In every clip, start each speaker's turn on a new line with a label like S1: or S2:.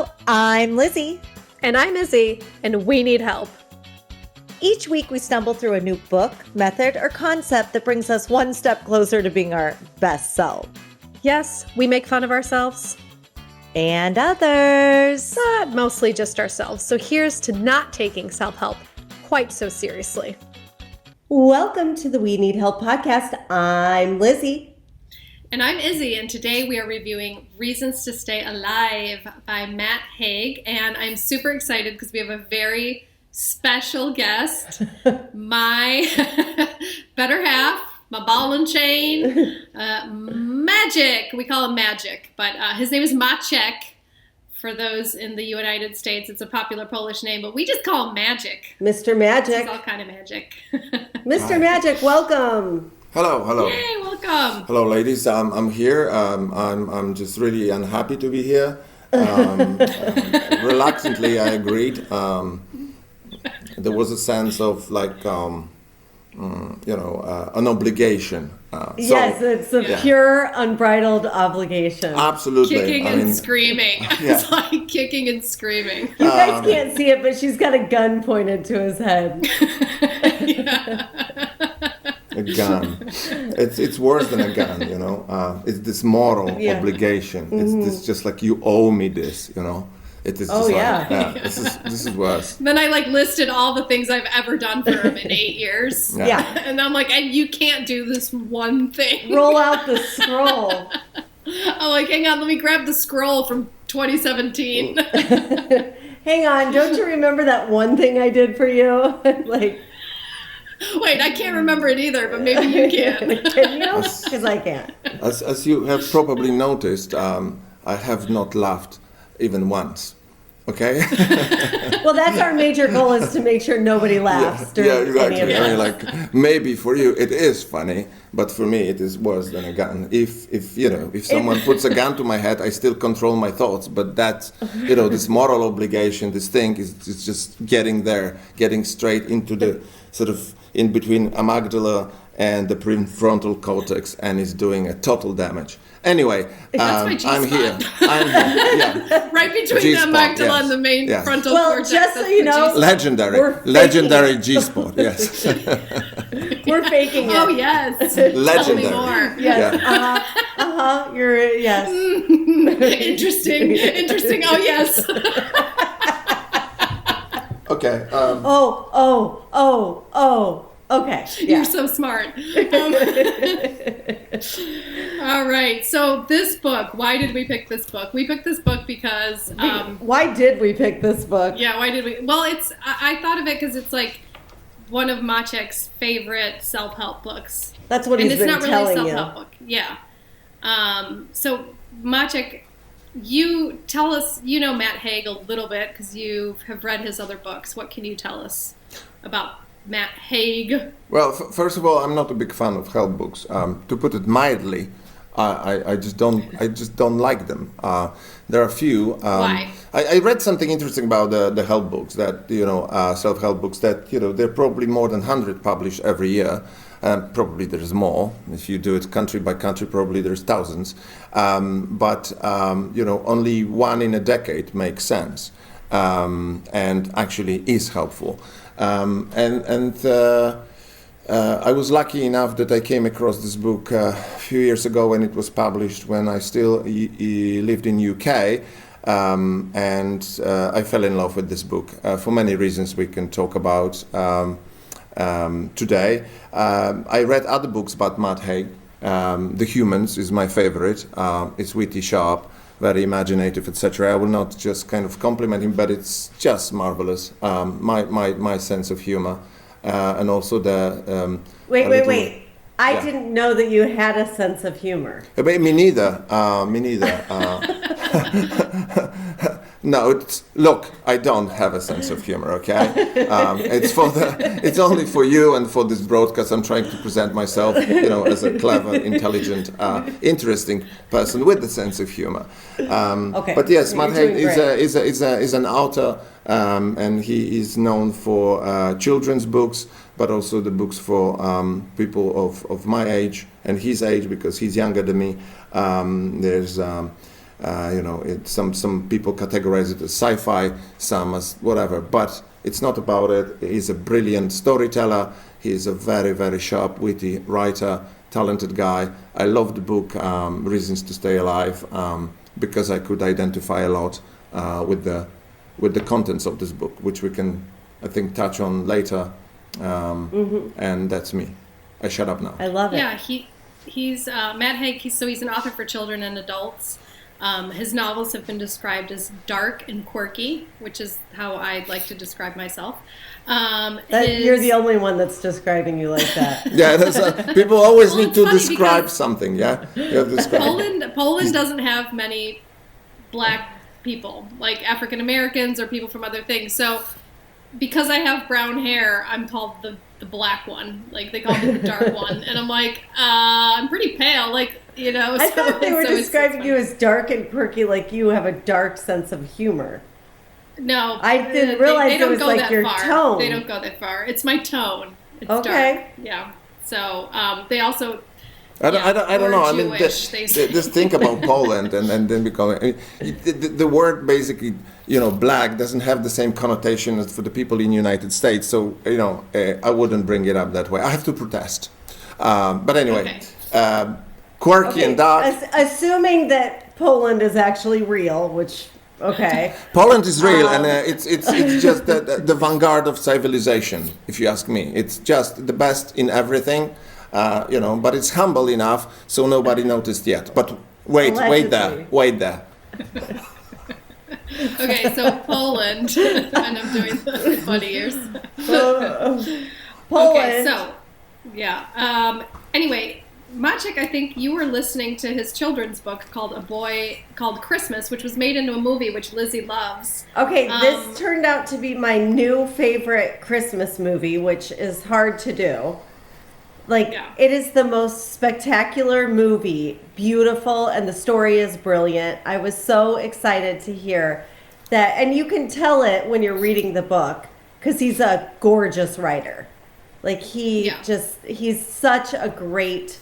S1: Hello, I'm Lizzie.
S2: And I'm Izzy, and we need help.
S1: Each week we stumble through a new book, method, or concept that brings us one step closer to being our best self.
S2: Yes, we make fun of ourselves.
S1: And others.
S2: But mostly just ourselves. So here's to not taking self-help quite so seriously.
S1: Welcome to the We Need Help podcast. I'm Lizzie.
S3: And I'm Izzy, and today we are reviewing Reasons to Stay Alive by Matt Haig. And I'm super excited because we have a very special guest, my better half, my ball and chain, Maciek. We call him Maciek, but his name is Maciek. For those in the United States, it's a popular Polish name, but we just call him Maciek.
S1: Mr. Maciek.
S3: He's all kind of magic.
S1: Mr. Maciek, welcome.
S4: Hello.
S3: Yay, welcome.
S4: Hello, ladies. I'm here. I'm just really unhappy to be here. Reluctantly, I agreed. There was a sense of an obligation.
S1: Yes, it's a pure, unbridled obligation.
S4: Absolutely.
S3: Kicking and screaming.
S4: Yeah.
S3: It's like kicking and screaming.
S1: You guys can't see it, but she's got a gun pointed to his head.
S4: A gun. It's worse than a gun, you know. It's this moral obligation. It's this just like you owe me this, you know. It is just this is worse.
S3: Then I listed all the things I've ever done for him in 8 years.
S1: Yeah.
S3: And I'm like, you can't do this one thing.
S1: Roll out the scroll.
S3: I'm like, hang on, let me grab the scroll from 2017.
S1: Hang on, don't you remember that one thing I did for you?
S3: Wait, I can't remember it either, but maybe you can.
S1: Can you? Because I can't.
S4: As you have probably noticed, I have not laughed even once. Okay?
S1: Well, that's our major goal, is to make sure nobody laughs during
S4: exactly.
S1: any of
S4: I
S1: this.
S4: mean, maybe for you it is funny, but for me it is worse than a gun. If someone puts a gun to my head, I still control my thoughts, but that's, this moral obligation, this thing is just getting there, getting straight into the sort of in between amygdala and the prefrontal cortex, and is doing a total damage. Anyway, I'm here. Yeah.
S3: Right between
S4: G-spot,
S3: the amygdala
S4: yes.
S3: and the main frontal
S1: Well,
S3: cortex.
S1: just so you know,
S4: legendary G-spot. Yes.
S1: We're faking it.
S3: Oh yes.
S4: Legendary.
S3: Tell me more.
S1: Yes.
S4: Yeah.
S1: You're yes.
S3: Interesting. Oh yes.
S4: Okay.
S1: Okay.
S3: You're so smart. All right. So this book, why did we pick this book? We picked this book because...
S1: why did we pick this book?
S3: Yeah, why did we? Well, I thought of it because it's one of Maciek's favorite self-help books.
S1: That's what he's been telling you.
S3: And it's not really a self-help book. Yeah. So Maciek, you tell us, Matt Haig a little bit because you have read his other books. What can you tell us about Matt Haig?
S4: Well, first of all, I'm not a big fan of help books. To put it mildly, I just don't like them. There are a few.
S3: Why?
S4: I read something interesting about the help books that self-help books that there are probably more than 100 published every year. Probably there's more. If you do it country by country, probably there's thousands. But only one in a decade makes sense and actually is helpful. I was lucky enough that I came across this book a few years ago when it was published, when I still lived in UK, and I fell in love with this book for many reasons we can talk about today. I read other books about Matt Haig. The Humans is my favorite. It's witty, sharp, very imaginative, etc. I will not just kind of compliment him, but it's just marvelous. My sense of humor, and also the
S1: Wait! I didn't know that you had a sense of humor.
S4: Me neither. No, look, I don't have a sense of humor, okay? It's only for you and for this broadcast. I'm trying to present myself, as a clever, intelligent, interesting person with a sense of humor.
S1: Okay.
S4: But yes, Matt Haig is an author, and he is known for children's books, but also the books for people of my age and his age, because he's younger than me. There's Some people categorize it as sci-fi, some as whatever, but it's not about it. He's a brilliant storyteller. He's a very, very sharp, witty writer, talented guy. I love the book, Reasons to Stay Alive, because I could identify a lot with the contents of this book, which we can, I think, touch on later. And that's me. I shut up now.
S1: I love it.
S3: Yeah, he's Matt Haig. He's an author for children and adults. His novels have been described as dark and quirky, which is how I'd like to describe myself.
S1: You're the only one that's describing you like that.
S4: Yeah, people always need to
S3: funny
S4: describe
S3: because
S4: something. Yeah, you have to describe.
S3: Poland doesn't have many black people, like African Americans or people from other things. So because I have brown hair, I'm called the black one. Like, they call me the dark one, and I'm like, I'm pretty pale. Like,
S1: I thought they were describing you as dark and quirky, like you have a dark sense of humor.
S3: No,
S1: I didn't realize it was like your tone.
S3: They don't go that far. It's my tone. It's
S1: okay.
S3: dark. Yeah. So they also.
S4: I don't know. I mean,
S3: Jewish,
S4: just think about Poland and then become. The word basically, black doesn't have the same connotation as for the people in the United States. So I wouldn't bring it up that way. I have to protest. But anyway, quirky and dark.
S1: Assuming that Poland is actually real, which. Okay.
S4: Poland is real, and it's just the vanguard of civilization, if you ask me. It's just the best in everything, but it's humble enough so nobody noticed yet. But wait there.
S3: Okay, so Poland, and I'm doing the funny ears.
S1: Poland.
S3: Okay, so, yeah. Anyway, Maciek, I think you were listening to his children's book called A Boy Called Christmas, which was made into a movie, which Lizzie loves.
S1: Okay, this turned out to be my new favorite Christmas movie, which is hard to do. It is the most spectacular movie, beautiful, and the story is brilliant. I was so excited to hear that, and you can tell it when you're reading the book, because he's a gorgeous writer. He's such a great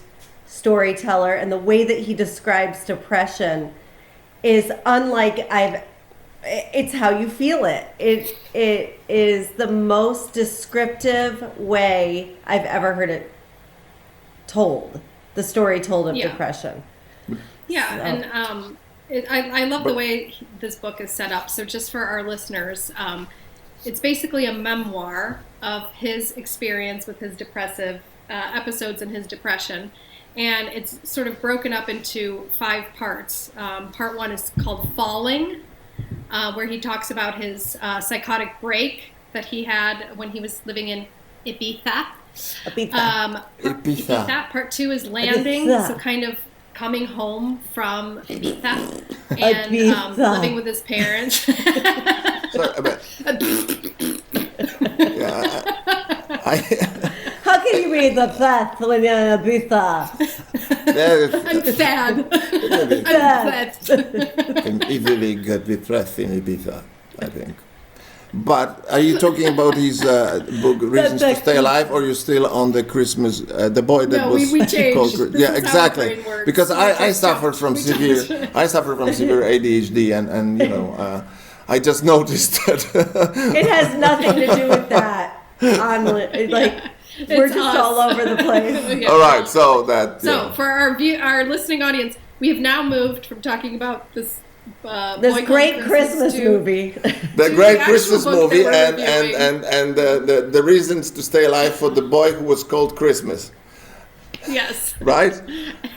S1: storyteller, and the way that he describes depression is unlike it's how you feel it. It is the most descriptive way I've ever heard it told. The story told of depression.
S3: Yeah, so. And I love the way this book is set up. So just for our listeners, it's basically a memoir of his experience with his depressive episodes and his depression. And it's sort of broken up into 5 parts. Part 1 is called Falling, where he talks about his psychotic break that he had when he was living in Ibiza. Ibiza. Part 2 is Landing, so kind of coming home from Ibiza and living with his parents.
S1: How can you be depressed when you're in Ibiza?
S3: I'm sad. I'm sad.
S4: Can easily get depressed in Ibiza, I think. But are you talking about his book Reasons to Stay Alive, or are you still on the Christmas, the boy that was
S3: we changed.
S4: called? Yeah, exactly. Because I suffer from severe ADHD, and I just noticed that
S3: it
S1: has nothing to do with that. We're just all over the place.
S4: All right, so
S3: for our listening audience, we have now moved from talking about this
S1: great Christmas movie,
S4: the great Christmas movie, and the reasons to stay alive for the boy who was called Christmas.
S3: Yes.
S4: Right?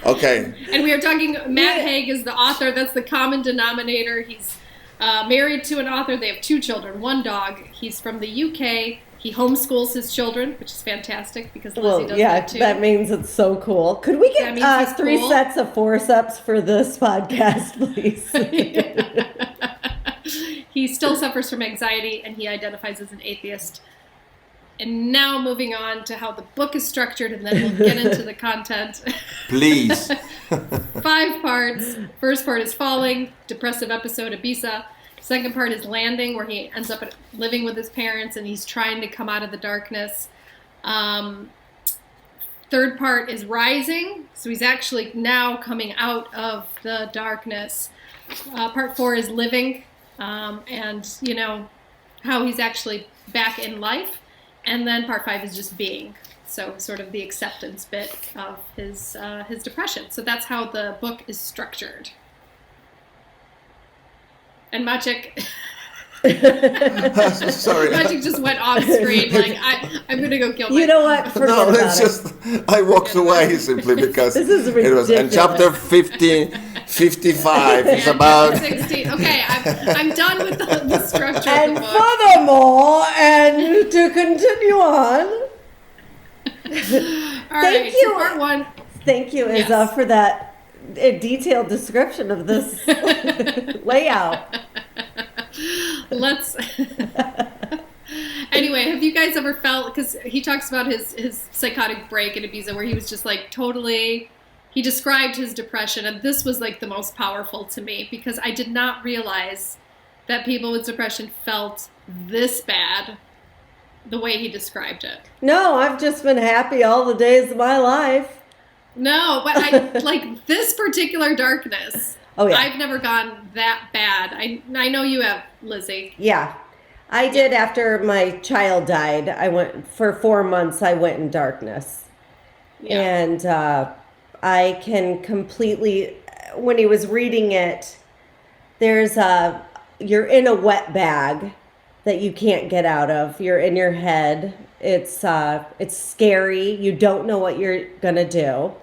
S4: Okay.
S3: And we are talking, Matt Haig is the author. That's the common denominator. He's married to an author. They have 2 children, 1 dog. He's from the UK. He homeschools his children, which is fantastic because Lizzie does that too.
S1: That means it's so cool. Could we get 3 sets of forceps for this podcast, please?
S3: He still suffers from anxiety, and he identifies as an atheist. And now moving on to how the book is structured, and then we'll get into the content.
S4: Please.
S3: 5 parts. First part is Falling, depressive episode, Ibiza. Second part is Landing, where he ends up living with his parents and he's trying to come out of the darkness. Third part is Rising, so he's actually now coming out of the darkness. Part 4 is living, and how he's actually back in life. And then part 5 is just being. So sort of the acceptance bit of his depression. So that's how the book is structured. And Maciek,
S4: Sorry.
S3: Maciek just went off screen like I'm gonna go kill myself.
S1: You know what? Forget
S4: No,
S1: about
S4: it's
S1: it.
S4: just I walked away simply because
S1: This is
S4: it was. And
S1: ridiculous.
S4: chapter 55 is
S3: Yeah,
S4: about.
S3: 16. Okay, I'm done with the structure
S1: And
S3: of the book.
S1: furthermore, and to continue on,
S3: All
S1: thank
S3: right,
S1: you.
S3: so part 1.
S1: thank you, Isa,
S3: Yes.
S1: for that detailed description of this layout.
S3: Let's. Anyway, have you guys ever felt, because he talks about his psychotic break in Ibiza where he was just like totally, he described his depression, and this was like the most powerful to me because I did not realize that people with depression felt this bad the way he described it.
S1: No, I've just been happy all the days of my life.
S3: No, but I like this particular darkness.
S1: Oh, yeah.
S3: I've never gone that bad. I know you have, Lizzie.
S1: Yeah. I did after my child died. I went for 4 months, I went in darkness.
S3: Yeah.
S1: And I can completely, when he was reading it, you're in a wet bag that you can't get out of. You're in your head. It's scary. You don't know what you're going to do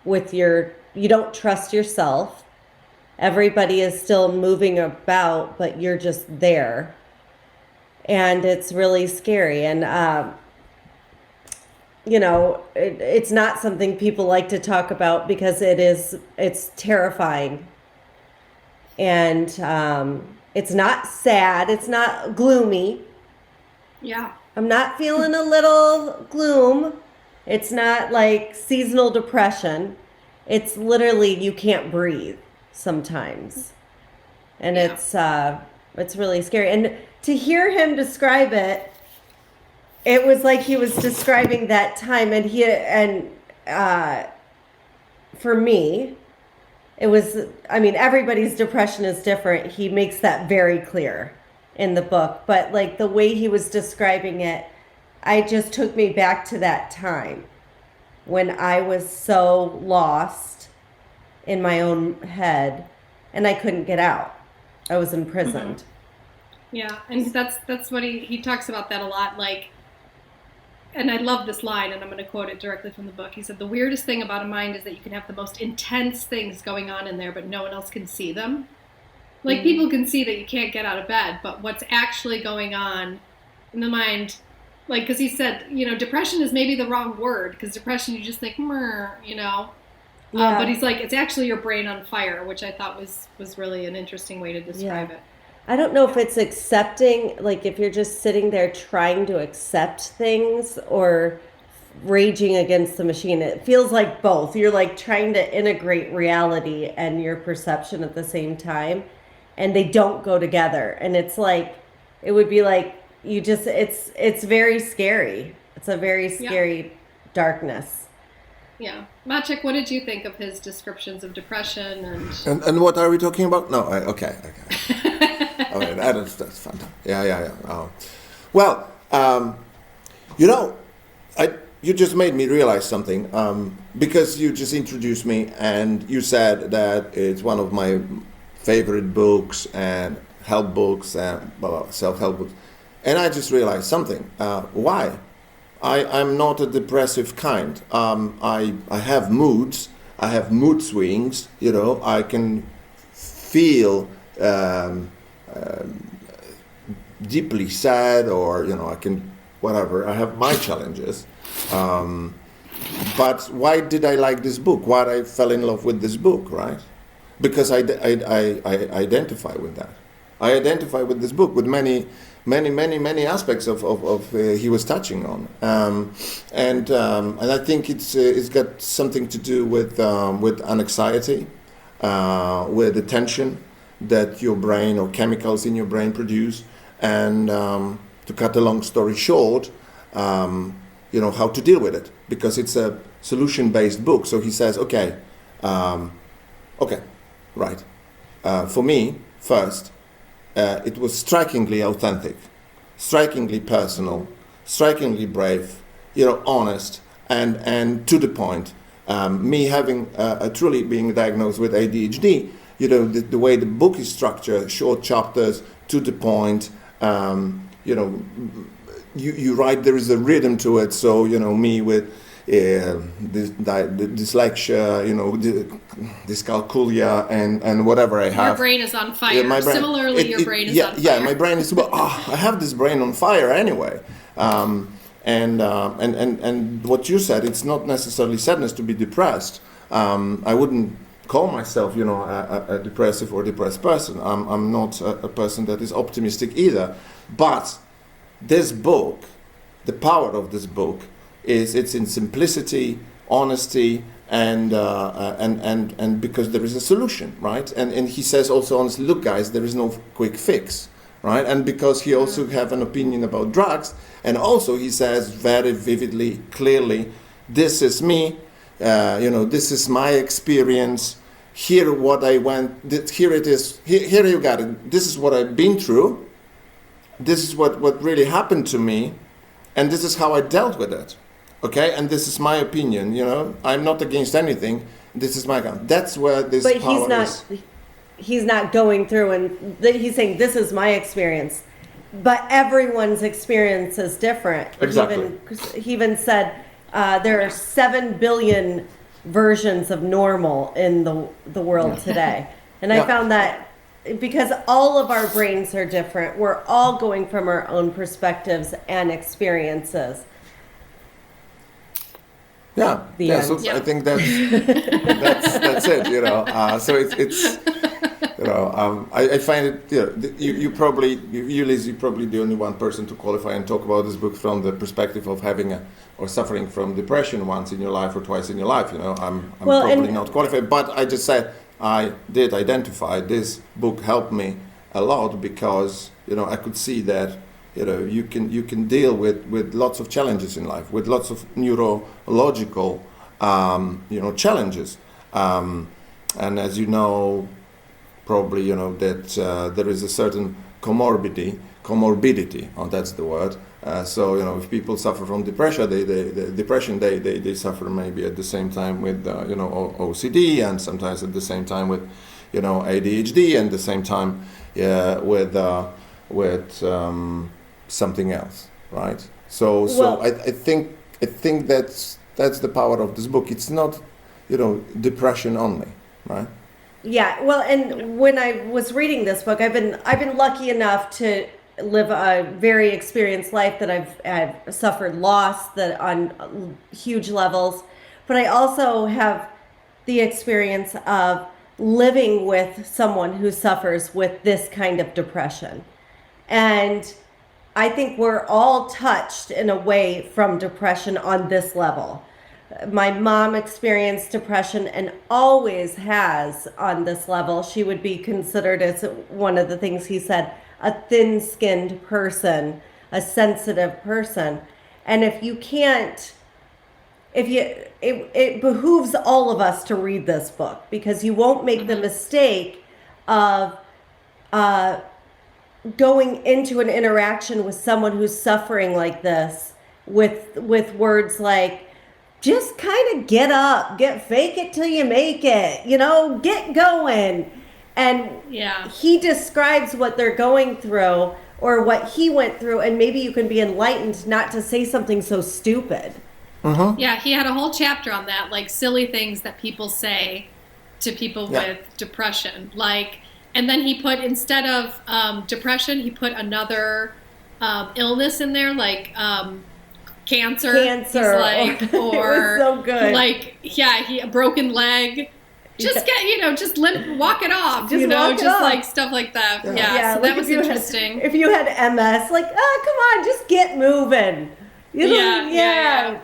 S1: you don't trust yourself. Everybody is still moving about, but you're just there. And it's really scary. And, it's not something people like to talk about because it's terrifying. And it's not sad. It's not gloomy.
S3: Yeah.
S1: I'm not feeling a little gloom. It's not like seasonal depression. It's literally you can't breathe sometimes. And
S3: Yeah.
S1: it's really scary. And to hear him describe it, it was like he was describing that time. And for me, it was, everybody's depression is different. He makes that very clear in the book. But like the way he was describing it, it just took me back to that time when I was so lost in my own head and I couldn't get out. I was imprisoned.
S3: Yeah, and that's what he talks about that a lot, like, and I love this line, and I'm going to quote it directly from the book. He said, "The weirdest thing about a mind is that you can have the most intense things going on in there, but no one else can see them. Like, people can see that you can't get out of bed, but what's actually going on in the mind, like, because he said, depression is maybe the wrong word, because depression, you just think,
S1: Yeah.
S3: but he's like, it's actually your brain on fire, which I thought was really an interesting way to describe it.
S1: I don't know if it's accepting, like if you're just sitting there trying to accept things or raging against the machine. It feels like both. You're like trying to integrate reality and your perception at the same time, and they don't go together. And it's like, it would be like, it's very scary. It's a very scary darkness.
S3: Yeah. Maciek, what did you think of his descriptions of depression
S4: And what are we talking about? No, okay. Okay, that's fun. Yeah. Oh. Well, you just made me realize something because you just introduced me and you said that it's one of my favorite books and help books and self-help books, and I just realized something. Why? I'm not a depressive kind. I have moods. I have mood swings. I can feel deeply sad, or I can whatever. I have my challenges. But why did I like this book? Why I fell in love with this book, right? Because I identify with that. I identify with this book with many aspects of he was touching on, and I think it's got something to do with anxiety, with the tension that your brain or chemicals in your brain produce, and to cut a long story short, how to deal with it, because it's a solution-based book. So he says, okay, right. for me, first, it was strikingly authentic, strikingly personal, strikingly brave, honest, and to the point. Me having truly being diagnosed with ADHD, the way the book is structured, short chapters, to the point, you write, there is a rhythm to it. So, me with the dyslexia, dyscalculia, and whatever I have.
S3: Your brain is on fire.
S4: Yeah, my brain,
S3: Similarly, your brain is on fire.
S4: Yeah, my brain is, I have this brain on fire anyway. And what you said, it's not necessarily sadness to be depressed. I wouldn't call myself, a depressive or depressed person. I'm not a person that is optimistic either. But this book, the power of this book, it's in simplicity, honesty, and because there is a solution, right? And he says also honestly, look, guys, there is no quick fix, right? And because he also have an opinion about drugs, and also he says very vividly, clearly, this is me, this is my experience. Here what I went. Here it is. Here you got it. This is what I've been through. This is what really happened to me, and this is how I dealt with it. Okay, and this is my opinion. I'm not against anything. This is my account. That's where this power is.
S1: He's not going through and he's saying this is my experience, but everyone's experience is different.
S4: Exactly.
S1: He even said there are 7 billion versions of normal in the world today, and I found that because all of our brains are different, we're all going from our own perspectives and experiences.
S4: Yeah, so I think that's it. So it's I find it. You probably, Liz, you're probably the only one person to qualify and talk about this book from the perspective of having or suffering from depression once in your life or twice in your life. I'm probably not qualified, but I just said I did identify this book helped me a lot because I could see that. You can deal with lots of challenges in life, with lots of neurological, challenges. And as you know, probably, that there is a certain comorbidity, that's the word. So, if people suffer from depression, they suffer maybe at the same time with, OCD, and sometimes at the same time with, ADHD, and the same time with something else, right? So I think that's the power of this book. It's not, depression only, right?
S1: Yeah. Well, and when I was reading this book, I've been lucky enough to live a very experienced life that I've suffered loss that on huge levels, but I also have the experience of living with someone who suffers with this kind of depression, and I think we're all touched in a way from depression on this level. My mom experienced depression and always has on this level. She would be considered, as one of the things he said, a thin-skinned person, a sensitive person. And it behooves all of us to read this book because you won't make the mistake of going into an interaction with someone who's suffering like this with words like, just kind of get up, fake it till you make it, get going. And he describes what they're going through or what he went through, and maybe you can be enlightened not to say something so stupid.
S4: Mm-hmm.
S3: Yeah, he had a whole chapter on that, like silly things that people say to people with depression. And then he put, instead of depression, he put another illness in there, like cancer.
S1: Cancer.
S3: Or
S1: it was so good.
S3: A broken leg. Just just limp, walk it off. Stuff like that. Yeah, so that was interesting.
S1: If you had MS, come on, just get moving.
S4: Yes,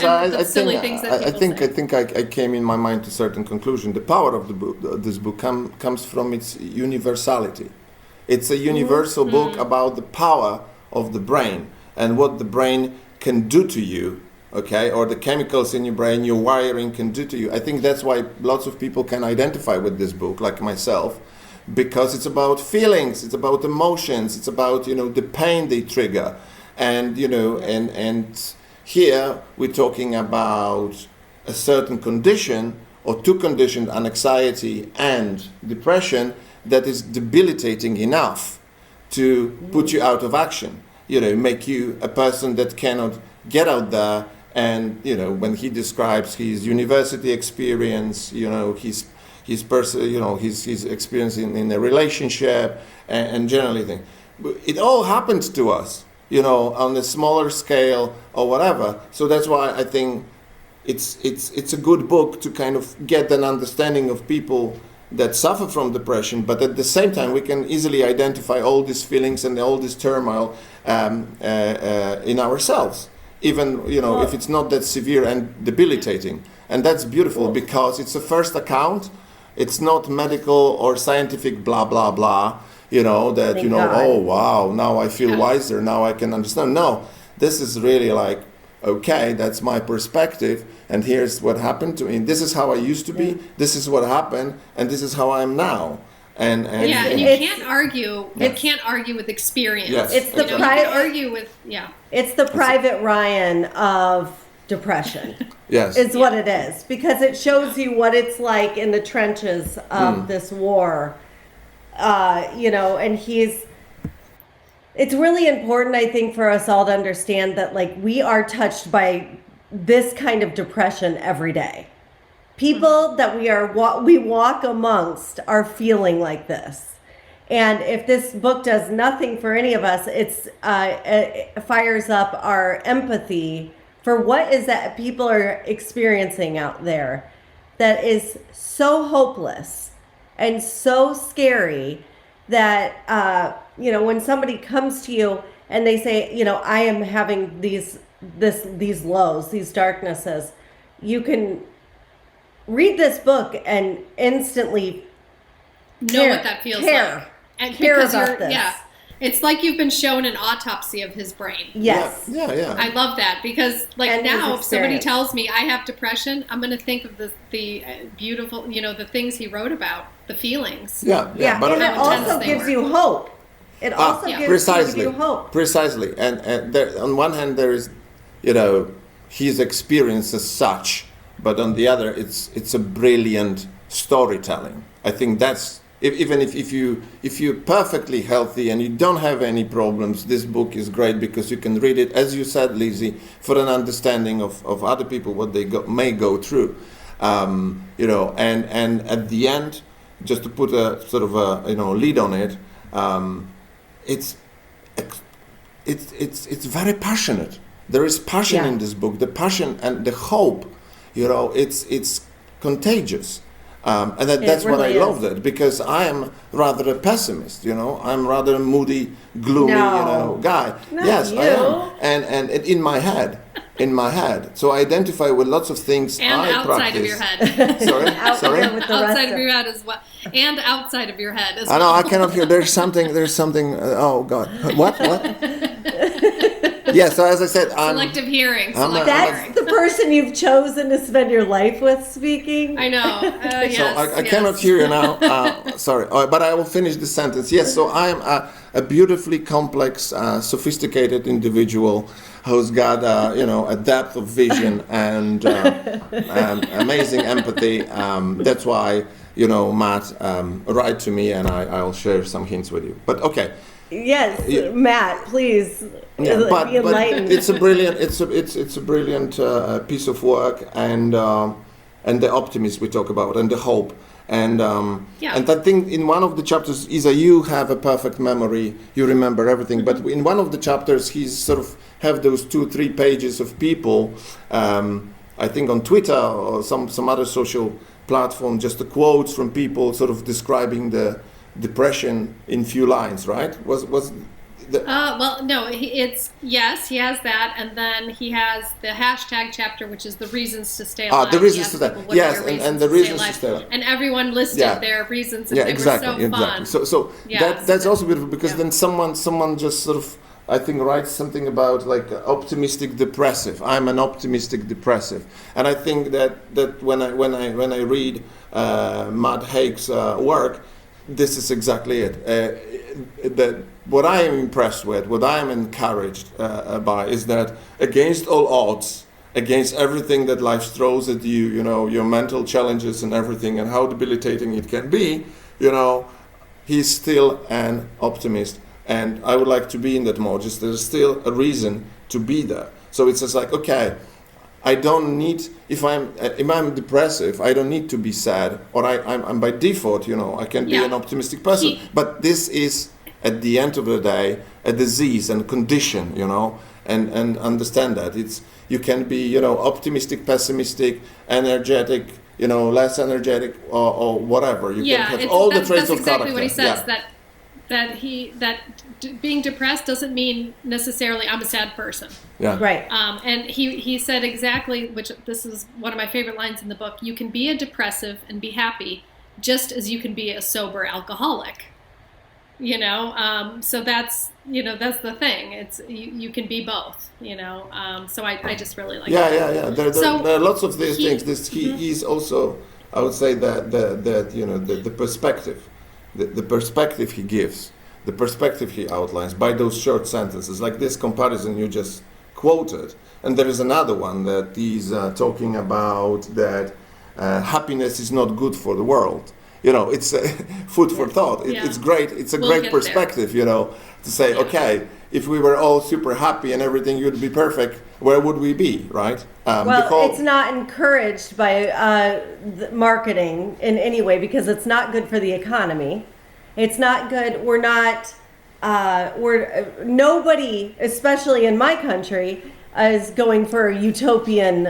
S4: I think I came in my mind to a certain conclusion. The power of the book, this book, comes from its universality. It's a universal book about the power of the brain and what the brain can do to you okay, or the chemicals in your brain, your wiring can do to you. I think that's why lots of people can identify with this book, like myself, because it's about feelings, it's about emotions, it's about, the pain they trigger. And, and here we're talking about a certain condition or two conditions, anxiety and depression, that is debilitating enough to put you out of action, make you a person that cannot get out there. And, when he describes his university experience, his experience in a relationship and generally thing, it all happens to us, on a smaller scale or whatever. So that's why I think it's a good book to kind of get an understanding of people that suffer from depression, but at the same time we can easily identify all these feelings and all this turmoil in ourselves, even if it's not that severe and debilitating. And that's beautiful because it's a first account. It's not medical or scientific blah blah blah, that oh wow, now I feel wiser, now I can understand. No, this is really like, okay, that's my perspective, and here's what happened to me. This is how I used to be. This is what happened, and this is how I am now. And
S3: you can't argue. You can't argue with experience.
S4: Yes.
S1: It's the
S3: you can argue with
S1: It's the Private Ryan of depression.
S4: Yes,
S1: is what it is, because it shows you what it's like in the trenches of this war. And it's really important, I think, for us all to understand that, like, we are touched by this kind of depression every day. People that we walk amongst are feeling like this. And if this book does nothing for any of us, it fires up our empathy for what is that people are experiencing out there that is so hopeless and so scary that, when somebody comes to you and they say, I am having these lows, these darknesses, you can read this book and instantly
S3: know what that feels like. And
S1: care about this.
S3: Yeah. It's like you've been shown an autopsy of his brain.
S1: Yes.
S4: Yeah.
S3: I love that because,
S1: And
S3: now, if somebody
S1: experience.
S3: tells me I have depression, I'm going to think of the beautiful, the things he wrote about, the feelings.
S4: Yeah.
S1: But and it
S3: how intense
S1: also
S3: they
S1: gives
S3: were.
S1: you hope. It also gives you hope.
S4: Precisely. And there, on one hand, there is, his experience as such, but on the other, it's a brilliant storytelling. I think that's, even if you're perfectly healthy and you don't have any problems, this book is great because you can read it, as you said, Lizzie, for an understanding of other people, what they may go through. And at the end, just to put a sort of a lead on it, it's very passionate. There is passion in this book. The passion and the hope, it's contagious. And that's
S1: really
S4: what I
S1: is.
S4: loved it, because I am rather a pessimist, I'm rather a moody, gloomy, guy.
S1: Not
S4: yes,
S1: you.
S4: I am. And in my head. So I identify with lots of things
S3: And
S4: I
S3: outside
S4: practice.
S3: of your head.
S4: Sorry?
S1: There with the rest
S3: Outside of your head as well. And outside of your head as
S4: I
S3: well.
S4: know, I cannot hear. There's something, oh God. What? Yeah, so as I said,
S3: Selective hearing.
S1: That's the person you've chosen to spend your life with speaking.
S3: I know. Yes,
S4: so I cannot hear you now. Sorry, but I will finish the sentence. Yes, so I am a beautifully complex, sophisticated individual who's got a depth of vision and amazing empathy. That's why Matt, write to me and I'll share some hints with you. But okay.
S1: Yes, Matt, please.
S4: Yeah, but
S1: enlightened.
S4: it's a brilliant piece of work, and the optimism we talk about, and the hope, and I think in one of the chapters, Isa, you have a perfect memory, you remember everything. But in one of the chapters, he's sort of have those 2-3 pages of people, I think on Twitter or some other social platform, just the quotes from people sort of describing the depression in few lines, right?
S3: No, he has that, and then he has the hashtag chapter, which is the reasons to stay alive.
S4: The reasons to stay alive. Yes, and the reasons to stay alive.
S3: And everyone listed their reasons, and they
S4: exactly,
S3: were so fun.
S4: So that's also beautiful, because then someone just sort of I think writes something about like optimistic depressive. I'm an optimistic depressive, and I think that when I read Matt Haig's work, this is exactly it. That what I am impressed with, what I am encouraged by, is that against all odds, against everything that life throws at you, you know, your mental challenges and everything, and how debilitating it can be, you know, he's still an optimist. And I would like to be in that mode. Just there's still a reason to be there. So it's just like, okay, I don't need, if I'm depressive, I don't need to be sad, or I'm by default, you know, I can be an optimistic person. But this is, at the end of the day, a disease and condition, you know, and understand that you can be, you know, optimistic, pessimistic, energetic, you know, less energetic, or whatever. You can have all the traits of character.
S3: That's exactly what he says. That being depressed doesn't mean necessarily I'm a sad person.
S4: Yeah.
S1: Right.
S3: And he said exactly, which this is one of my favorite lines in the book, you can be a depressive and be happy just as you can be a sober alcoholic. You know, so that's, you know, that's the thing. It's you can be both, you know. So I just really like that.
S4: Yeah. There are lots of these things. He's also, I would say that you know, the perspective. The perspective he gives, the perspective he outlines by those short sentences, like this comparison you just quoted. And there is another one that he's talking about that happiness is not good for the world. You know, it's food for thought. It's great. It's a great perspective, you know, to say, okay, if we were all super happy and everything would be perfect, where would we be, right?
S1: It's not encouraged by marketing in any way because it's not good for the economy. It's not good. Nobody, especially in my country, is going for a utopian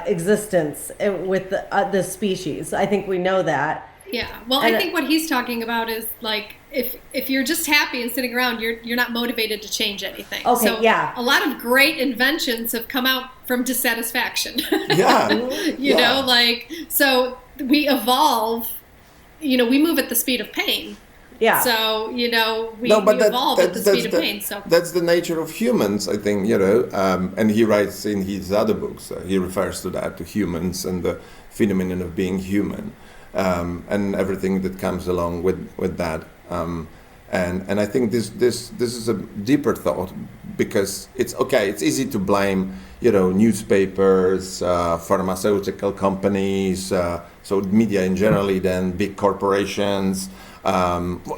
S1: existence with the species. I think we know that.
S3: Yeah. Well, I think what he's talking about is like if you're just happy and sitting around, you're not motivated to change anything.
S1: Okay,
S3: so a lot of great inventions have come out from dissatisfaction.
S4: Yeah.
S3: you know, like, so we evolve, you know, we move at the speed of pain.
S1: Yeah.
S3: So, you know, we evolve at the speed of pain. So
S4: that's the nature of humans, I think, you know, and he writes in his other books, he refers to that, to humans and the phenomenon of being human. And everything that comes along with that, and I think this is a deeper thought because it's easy to blame, you know, newspapers, pharmaceutical companies, so media in generally, then big corporations,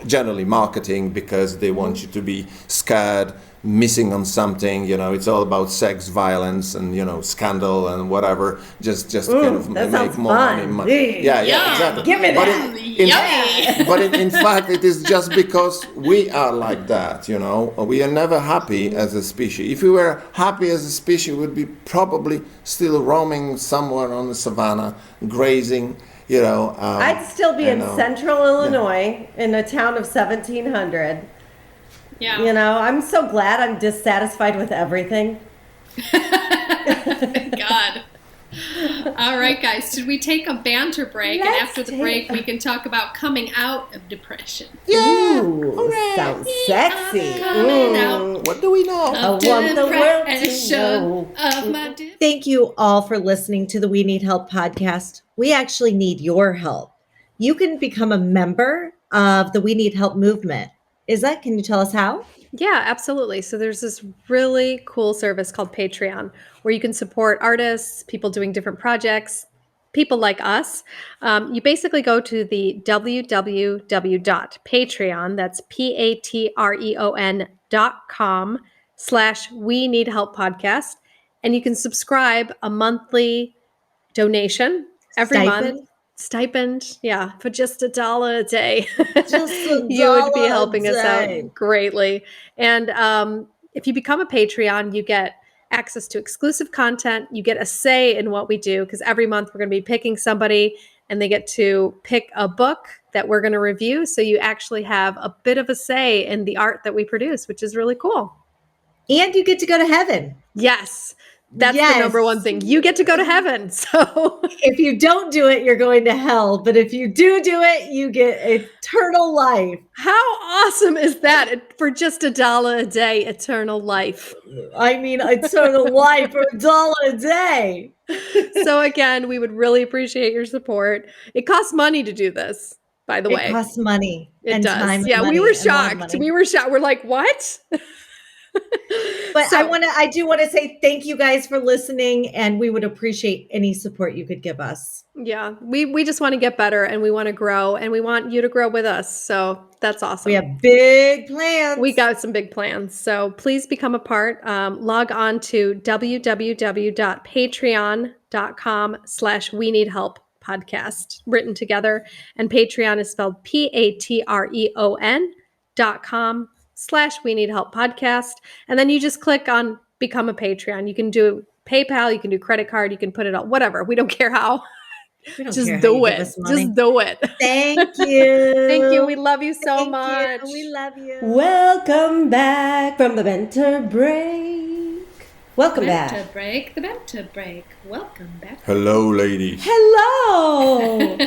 S4: generally marketing because they want you to be scared, missing on something, you know, it's all about sex, violence, and, you know, scandal and whatever, just kind of make more money. Yeah, exactly.
S1: Give me that.
S4: But in fact, it is just because we are like that, you know. We are never happy as a species. If we were happy as a species, we would be probably still roaming somewhere on the savannah, grazing, you know.
S1: I'd still be in central Illinois in a town of 1,700.
S3: Yeah.
S1: You know, I'm so glad I'm dissatisfied with everything.
S3: Thank God. All right, guys. Should we take a banter break? And after the break, we can talk about coming out of depression.
S1: Yeah. Ooh, sounds sexy.
S4: What do we know?
S1: I want the world to know.
S3: Of my
S5: Thank you all for listening to the We Need Help podcast. We actually need your help. You can become a member of the We Need Help movement. Izza, can you tell us how?
S2: Yeah, absolutely. So there's this really cool service called Patreon where you can support artists, people doing different projects, people like us. You basically go to the www.patreon, that's patreon.com/We Need Help podcast. And you can subscribe a monthly donation every month. Stipend, yeah, for just $1 a day. You would be helping us out greatly. And if you become a Patreon, you get access to exclusive content. You get a say in what we do because every month we're going to be picking somebody and they get to pick a book that we're going to review. So you actually have a bit of a say in the art that we produce, which is really cool.
S5: And you get to go to heaven.
S2: Yes. That's the number one thing. You get to go to heaven. So
S5: if you don't do it, you're going to hell. But if you do it, you get eternal life.
S2: How awesome is that? For just $1 a day, eternal life.
S5: I mean, eternal life for $1 a day.
S2: So again, we would really appreciate your support. It costs money to do this, by the way.
S5: It costs money.
S2: It
S5: and
S2: does.
S5: Time
S2: yeah,
S5: and
S2: we
S5: money
S2: were shocked. We were shocked. We're like, what?
S5: But I do want to say thank you guys for listening, and we would appreciate any support you could give us.
S2: Yeah, we just want to get better, and we want to grow, and we want you to grow with us. So that's awesome.
S5: We have big plans.
S2: We got some big plans. So please become a part. Log on to www.patreon.com/We Need Help podcast, written together. And Patreon is spelled patreon.com/We Need Help podcast. And then you just click on become a Patreon. You can do PayPal, you can do credit card, you can put it on whatever. We don't care how. Just do it. Just do it.
S5: Thank you.
S2: Thank you. We love you so much.
S5: We love you.
S1: Welcome back from the banter break. Welcome back.
S3: The banter break. Welcome back.
S4: Hello, ladies.
S1: Hello.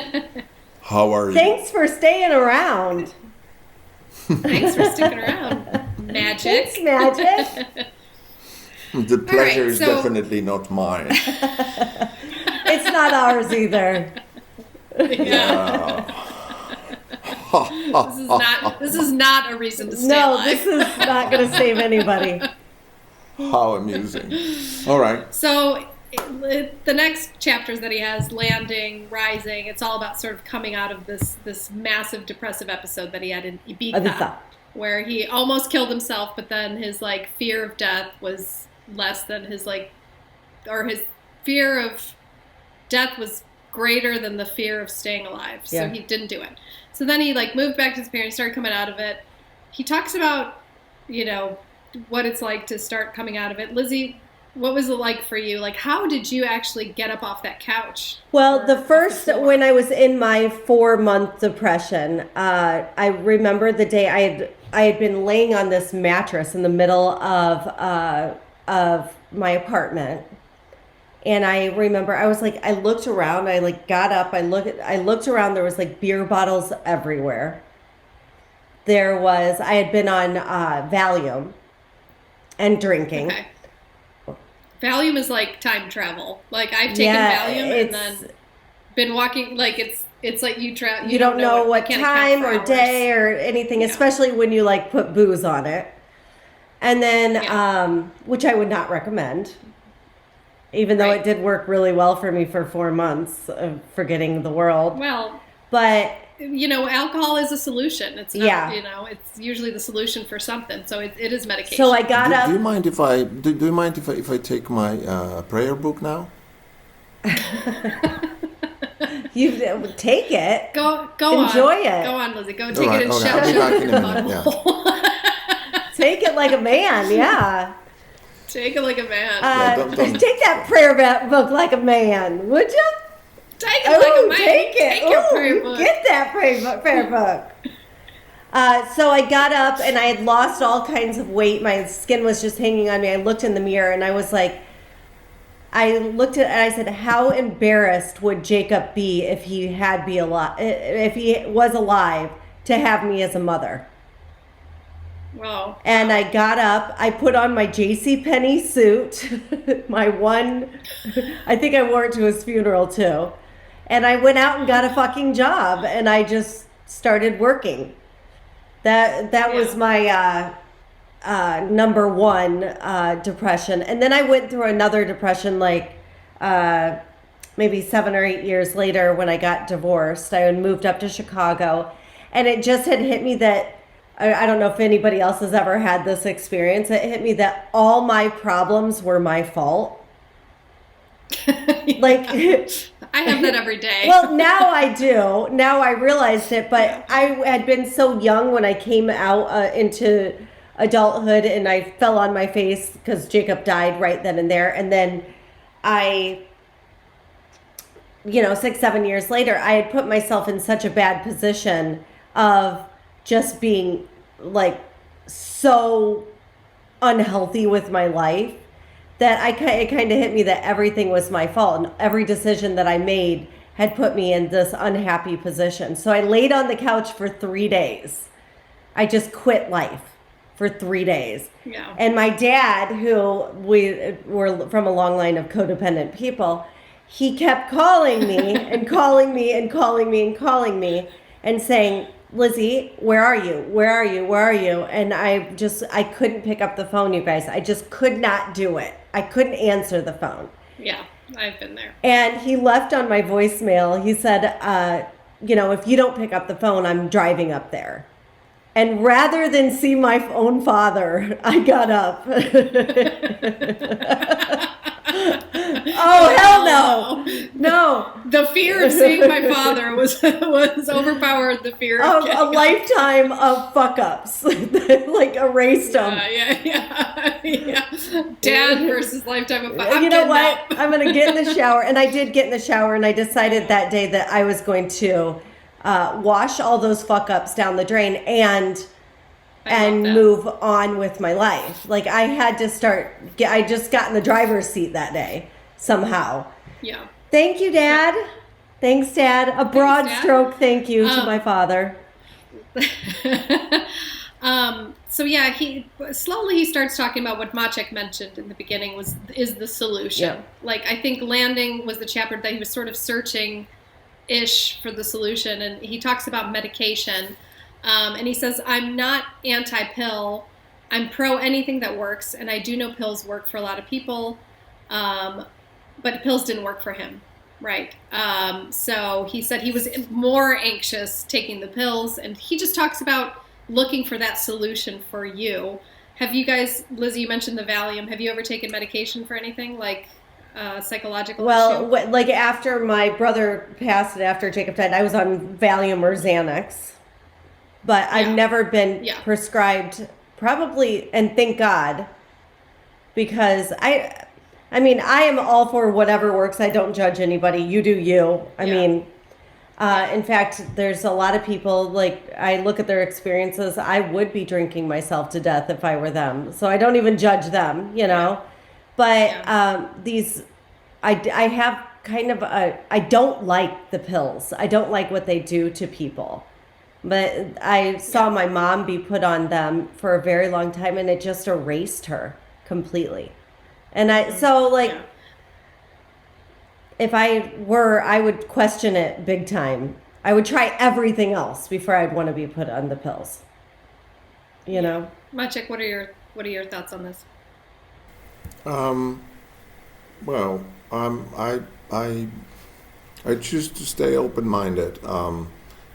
S4: How are you?
S1: Thanks for staying around.
S3: Thanks for sticking around, Maciek.
S1: Thanks, Maciek.
S4: The pleasure is
S3: so-
S4: definitely not mine.
S1: It's not ours either.
S3: Yeah. This is not a reason to stay
S1: No,
S3: alive.
S1: this is not going to save anybody.
S4: How amusing. All right.
S3: So the next chapters that he has, Landing, Rising, it's all about sort of coming out of this massive depressive episode that he had in Ibiza, where he almost killed himself, but then his like fear of death was less than his his fear of death was greater than the fear of staying alive. So he didn't do it. So then he like moved back to his parents, started coming out of it. He talks about, what it's like to start coming out of it. Lizzie, what was it like for you? Like, how did you actually get up off that couch?
S1: Well, when I was in my 4-month depression, I remember the day I had been laying on this mattress in the middle of my apartment. And I remember I was like, I looked around, I like got up, I looked around, there was like beer bottles everywhere. I had been on Valium and drinking.
S3: Okay. Valium is like time travel. Like I've taken Valium and then been walking, like it's like you
S1: don't know what time or day or anything, especially when you like put booze on it. And then, which I would not recommend. Even though it did work really well for me for 4 months of forgetting the world.
S3: Well,
S1: but
S3: alcohol is a solution. It's not, it's usually the solution for something. So it is medication.
S1: So I got up.
S4: Do you mind if I take my prayer book now?
S1: You take it.
S3: Go
S1: Enjoy
S3: on.
S1: it.
S3: Go on, Lizzie. Go take it and
S4: I'll
S3: shove
S4: be
S3: it
S4: back
S3: in
S4: in
S3: the
S4: a minute,
S3: butthole.
S1: Take it like a man. Yeah.
S3: Take it like a man.
S4: Don't.
S1: Take that prayer book like a man, would you?
S3: Take it like a man.
S1: Take it.
S3: Take your prayer book.
S1: Get that prayer book. So I got up and I had lost all kinds of weight. My skin was just hanging on me. I looked in the mirror and I was like, I looked at it and I said, how embarrassed would Jacob be if he was alive to have me as a mother?
S3: Wow.
S1: And I got up, I put on my JCPenney suit, I think I wore it to his funeral too. And I went out and got a fucking job and I just started working. That was my number one depression. And then I went through another depression maybe 7 or 8 years later when I got divorced. I had moved up to Chicago and it just had hit me that I don't know if anybody else has ever had this experience. It hit me that all my problems were my fault. Like
S3: I have that every day.
S1: Well, now I do. Now I realized it, but I had been so young when I came out into adulthood and I fell on my face because Jacob died right then and there. And then 6-7 years later, I had put myself in such a bad position of just being like so unhealthy with my life that it kind of hit me that everything was my fault, and every decision that I made had put me in this unhappy position. So I laid on the couch for 3 days. I just quit life for 3 days.
S3: Yeah.
S1: And my dad, who we were from a long line of codependent people, he kept calling me and calling me and calling me and calling me and saying, Lizzie, where are you? Where are you? Where are you? And I couldn't pick up the phone, you guys. I just could not do it. I couldn't answer the phone.
S3: Yeah, I've been there.
S1: And he left on my voicemail, he said, if you don't pick up the phone, I'm driving up there. And rather than see my own father, I got up. Oh, hell no. No.
S3: The fear of seeing my father was overpowered the fear of
S1: a lifetime of fuck-ups. Like erased them.
S3: Yeah. Dad versus lifetime of fuck-ups.
S1: You know what? I'm going to get in the shower. And I did get in the shower, and I decided that day that I was going to wash all those fuck-ups down the drain and move on with my life. Like I had to I just got in the driver's seat that day somehow.
S3: Yeah.
S1: Thank you, Dad. Yeah. Thanks, Dad. A broad stroke thank you to my father.
S3: So yeah, he starts talking about what Maciek mentioned in the beginning is the solution. Yeah. Like I think landing was the chapter that he was sort of searching-ish for the solution, and he talks about medication. And he says, I'm not anti-pill. I'm pro anything that works. And I do know pills work for a lot of people. But pills didn't work for him. Right. So he said he was more anxious taking the pills. And he just talks about looking for that solution for you. Have you guys, Lizzie, you mentioned the Valium. Have you ever taken medication for anything like psychological issue?
S1: Like after my brother passed and after Jacob died, I was on Valium or Xanax. But I've never been prescribed, probably, and thank God, because I am all for whatever works. I don't judge anybody. You do you. I mean, in fact, there's a lot of people, like, I look at their experiences. I would be drinking myself to death if I were them. So I don't even judge them, you know. But I have kind of I don't like the pills. I don't like what they do to people. But I saw my mom be put on them for a very long time, and it just erased her completely. And if I would question it big time. I would try everything else before I'd want to be put on the pills. You know?
S3: Maciek, what are your thoughts on this?
S4: Well, I choose to stay open-minded.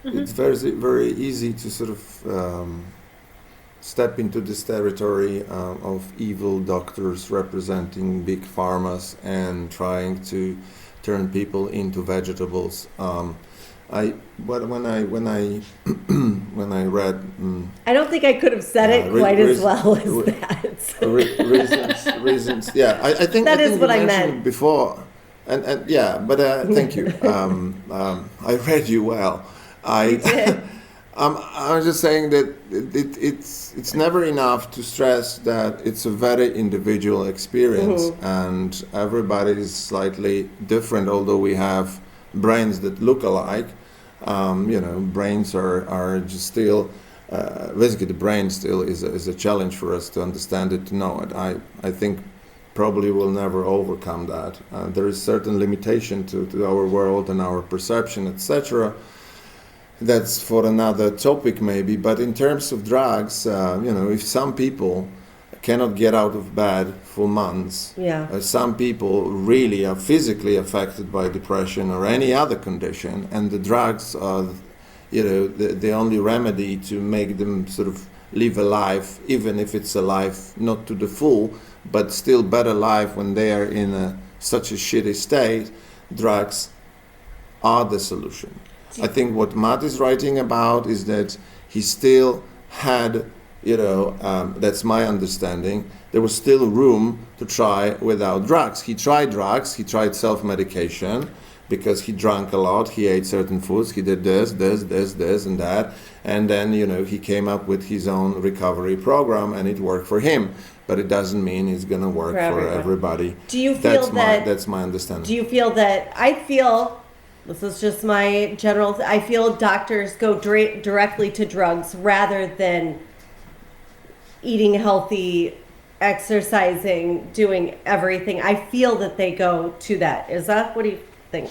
S4: It's very, very easy to sort of step into this territory of evil doctors representing big pharmas and trying to turn people into vegetables. When I read,
S1: I don't think I could have said it quite as well as that.
S4: Reasons. Yeah, I think
S1: that is what I meant
S4: before, and thank you. I read you well. I was just saying that it's never enough to stress that it's a very individual experience, and everybody is slightly different. Although we have brains that look alike, brains are just still. Basically, the brain still is a challenge for us to understand it, to know it. I think probably we'll never overcome that. There is certain limitation to our world and our perception, etc. That's for another topic maybe, but in terms of drugs, if some people cannot get out of bed for months, some people really are physically affected by depression or any other condition, and the drugs are, the only remedy to make them sort of live a life, even if it's a life not to the full, but still better life when they are in such a shitty state. Drugs are the solution. I think what Matt is writing about is that he still had, that's my understanding, there was still room to try without drugs. He tried drugs, he tried self-medication, because he drank a lot, he ate certain foods, he did this, and that, and then he came up with his own recovery program, and it worked for him. But it doesn't mean it's going to work for everybody.
S1: Do you feel
S4: that's my understanding.
S1: Do you feel that? I feel, this is just my general, I feel doctors go directly to drugs rather than eating healthy, exercising, doing everything. I feel that they go to that. Is that, what do you think?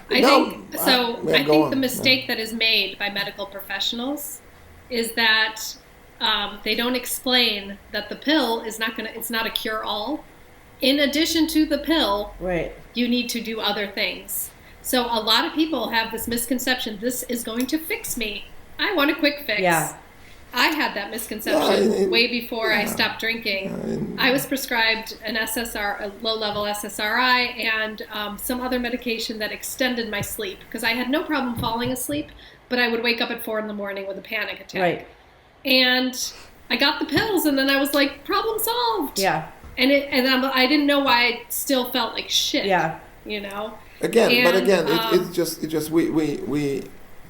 S3: I think the mistake that is made by medical professionals is that they don't explain that the pill is it's not a cure-all. In addition to the pill,
S1: right,
S3: you need to do other things. So a lot of people have this misconception, this is going to fix me. I want a quick fix.
S1: Yeah.
S3: I had that misconception way before I stopped drinking. I was prescribed an SSR, a low-level SSRI, and some other medication that extended my sleep, because I had no problem falling asleep, but I would wake up at 4 a.m. with a panic attack.
S1: Right.
S3: And I got the pills, and then I was like, problem solved.
S1: Yeah.
S3: And I didn't know why I still felt like shit.
S1: Yeah.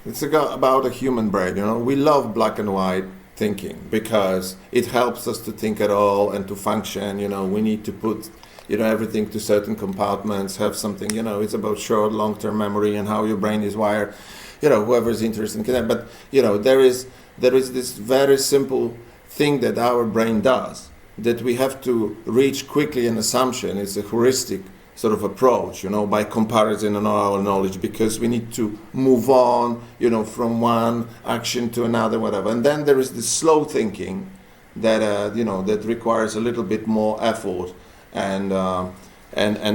S4: It's about a human brain. We love black and white thinking because it helps us to think at all and to function. We need to put everything to certain compartments, have something. It's about short, long-term memory and how your brain is wired. Whoever's interested in that. But there is this very simple thing that our brain does that we have to reach quickly an assumption. It's a heuristic sort of approach, by comparison and our knowledge, because we need to move on, from one action to another, whatever. And then there is this slow thinking that, that requires a little bit more effort and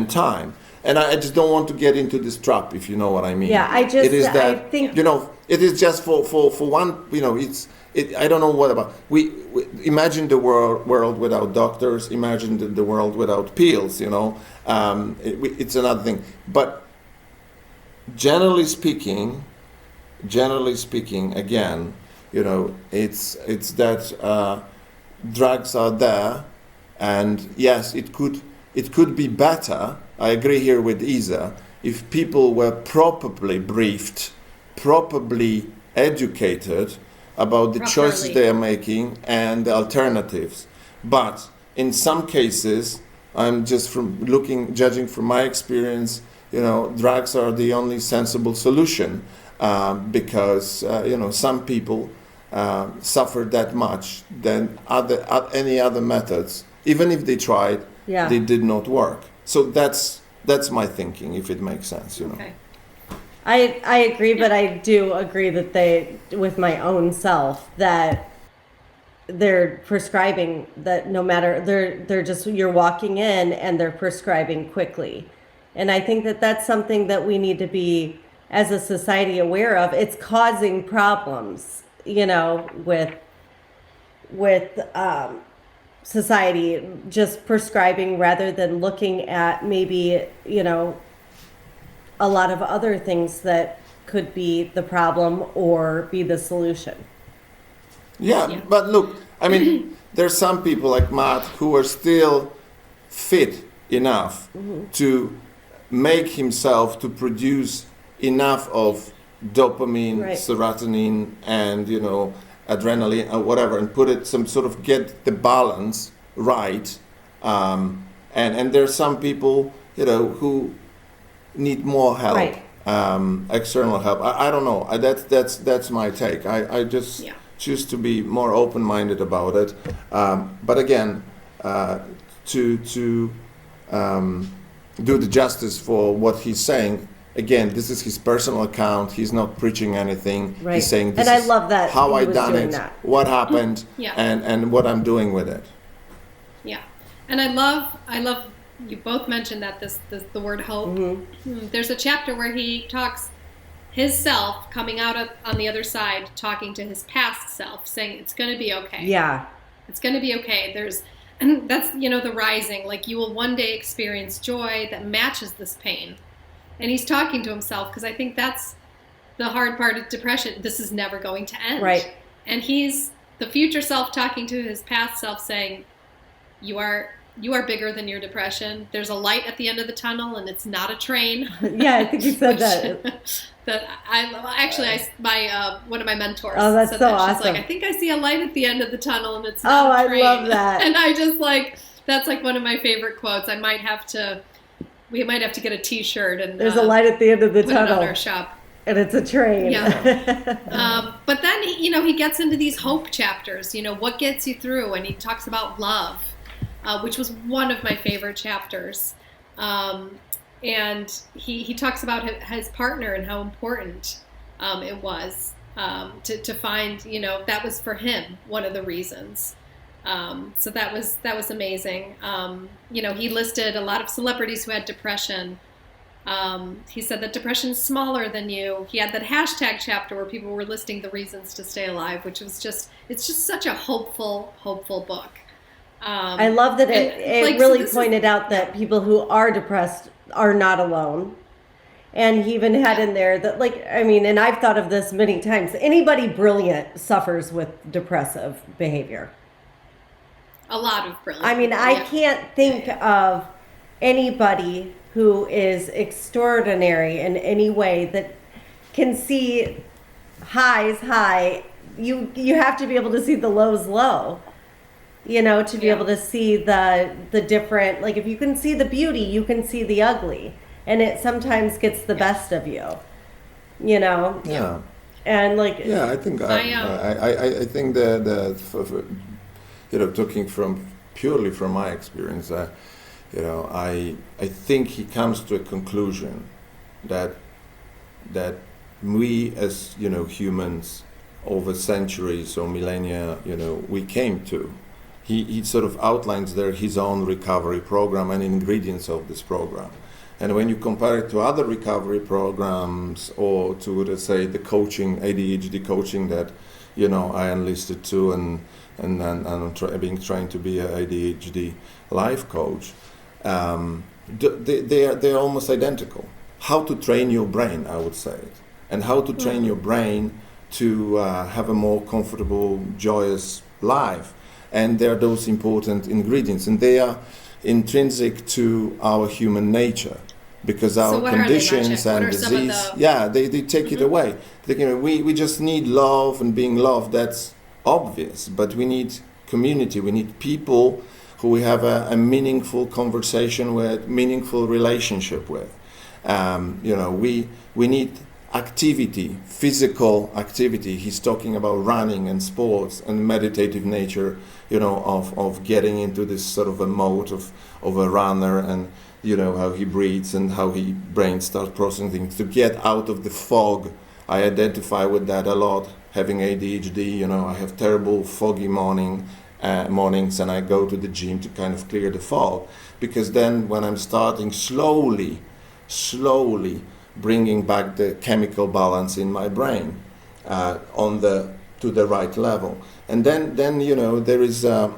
S4: time. And I just don't want to get into this trap, if you know what I mean.
S1: Yeah, I think
S4: it is just for one, I don't know what about, we imagine the world without doctors, imagine the world without pills, it's another thing. But generally speaking, again, it's that drugs are there, and yes, it could be better. I agree here with Isa, if people were properly briefed, properly educated about the choices they are making and the alternatives. But in some cases, I'm just judging from my experience, drugs are the only sensible solution because some people suffer that much than any other methods. Even if they tried, they did not work. So that's my thinking, if it makes sense,
S3: Okay.
S1: I agree, but I do agree that with my own self, that they're prescribing that no matter, they're just, you're walking in and they're prescribing quickly. And I think that that's something that we need to be, as a society, aware of. It's causing problems, with society just prescribing rather than looking at maybe, a lot of other things that could be the problem or be the solution.
S4: Yeah, but look, I mean, there's some people like Matt who are still fit enough to make himself to produce enough of dopamine, serotonin, and adrenaline or whatever, and put it get the balance right. And there's some people who need more help, external help. I don't know. That's my take. I just choose to be more open-minded about it. But again, to do the justice for what he's saying. Again, this is his personal account. He's not preaching anything.
S1: Right.
S4: He's saying this
S1: and I love that
S4: how I done it, what happened, and what I'm doing with it.
S3: Yeah, and I love. You both mentioned that the word hope. There's a chapter where he talks his self coming out on the other side, talking to his past self, saying it's going to be okay.
S1: Yeah,
S3: it's going to be okay. And that's the rising. Like, you will one day experience joy that matches this pain. And he's talking to himself, because I think that's the hard part of depression. This is never going to end.
S1: Right.
S3: And he's the future self talking to his past self, saying, you are you are bigger than your depression. There's a light at the end of the tunnel, and it's not a train.
S1: Yeah, I think you said that.
S3: One of my mentors.
S1: Oh, that's
S3: said
S1: so
S3: that.
S1: awesome.
S3: She's like, I think I see a light at the end of the tunnel, and it's not a train.
S1: I love that.
S3: And I just that's like one of my favorite quotes. We might have to get a T-shirt and
S1: there's a light at the end of the tunnel.
S3: Put it on our shop.
S1: And it's a train.
S3: Yeah. But then, he gets into these hope chapters, what gets you through? And he talks about love, which was one of my favorite chapters. And he talks about his partner and how important it was to find, that was for him one of the reasons. So that was amazing. He listed a lot of celebrities who had depression. He said that depression's smaller than you. He had that hashtag chapter where people were listing the reasons to stay alive, which was it's just such a hopeful book.
S1: I love that it really pointed out that people who are depressed are not alone. And he even had in there that, and I've thought of this many times, anybody brilliant suffers with depressive behavior.
S3: A lot of brilliant.
S1: I can't think of anybody who is extraordinary in any way that can see highs high. You have to be able to see the lows low, to be able to see the different, if you can see the beauty, you can see the ugly, and it sometimes gets the best of you,
S4: Yeah.
S1: And
S4: I think I think talking purely from my experience, I think he comes to a conclusion that we as humans over centuries or millennia, we came to. He sort of outlines there his own recovery program and ingredients of this program. And when you compare it to other recovery programs or to, let's say, the coaching, ADHD coaching that, I enlisted to and I'm trying to be an ADHD life coach, they're almost identical. How to train your brain, I would say, and how to train your brain to have a more comfortable, joyous life. And there are those important ingredients, and they are intrinsic to our human nature, because our conditions and disease, they take it away. We just need love and being loved. That's obvious, but we need community. We need people who we have a meaningful conversation with, meaningful relationship with. We need activity, physical activity. He's talking about running and sports and meditative nature, of getting into this sort of a mode of a runner, and how he breathes and how his brain starts processing things to get out of the fog. I identify with that a lot. Having ADHD, I have terrible foggy mornings, and I go to the gym to kind of clear the fog, because then when I'm starting slowly bringing back the chemical balance in my brain to the right level. And then there is I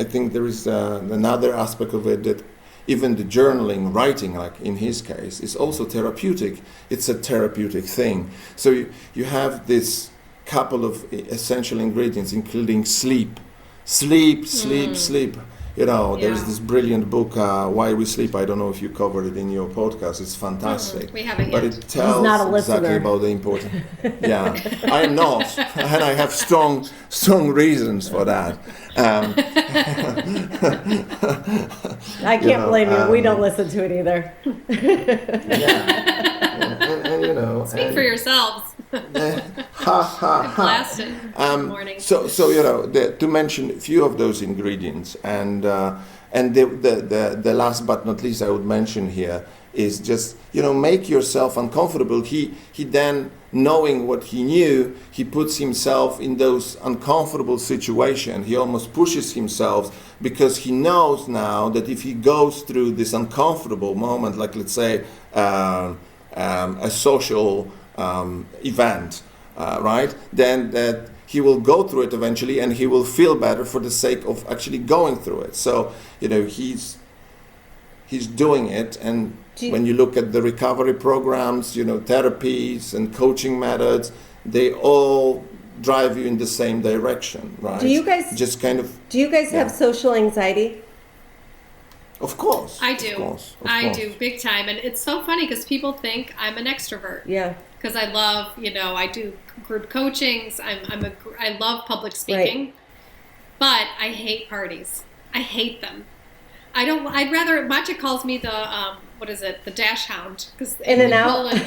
S4: think there is another aspect of it, that even the journaling, writing, like in his case, is also therapeutic. It's a therapeutic thing. So you have this couple of essential ingredients, including sleep. Sleep. There's this brilliant book, Why We Sleep. I don't know if you covered it in your podcast. It's fantastic.
S3: We haven't
S4: but
S3: yet.
S4: It tells exactly about the important. Yeah, I'm not, and I have strong reasons for that.
S1: I can't blame you. We don't listen to it either.
S4: And
S3: speak for yourselves. Blast it in the morning.
S4: So to mention a few of those ingredients, and the last but not least I would mention here is just make yourself uncomfortable. He then, knowing what he knew, he puts himself in those uncomfortable situations. He almost pushes himself, because he knows now that if he goes through this uncomfortable moment, like let's say a social event, right? Then that he will go through it eventually, and he will feel better for the sake of actually going through it. So he's doing it, and when you look at the recovery programs, therapies and coaching methods, they all drive you in the same direction, right?
S1: Do you guys
S4: just kind of?
S1: Do you guys have social anxiety?
S4: Of course.
S3: I do.
S4: Of course.
S3: I do, big time. And it's so funny because people think I'm an extrovert.
S1: Yeah.
S3: Because I love, I do group coachings. I love public speaking.
S1: Right.
S3: But I hate parties. I hate them. Maciek calls me the, the dash hound. Because
S1: in and out.
S3: I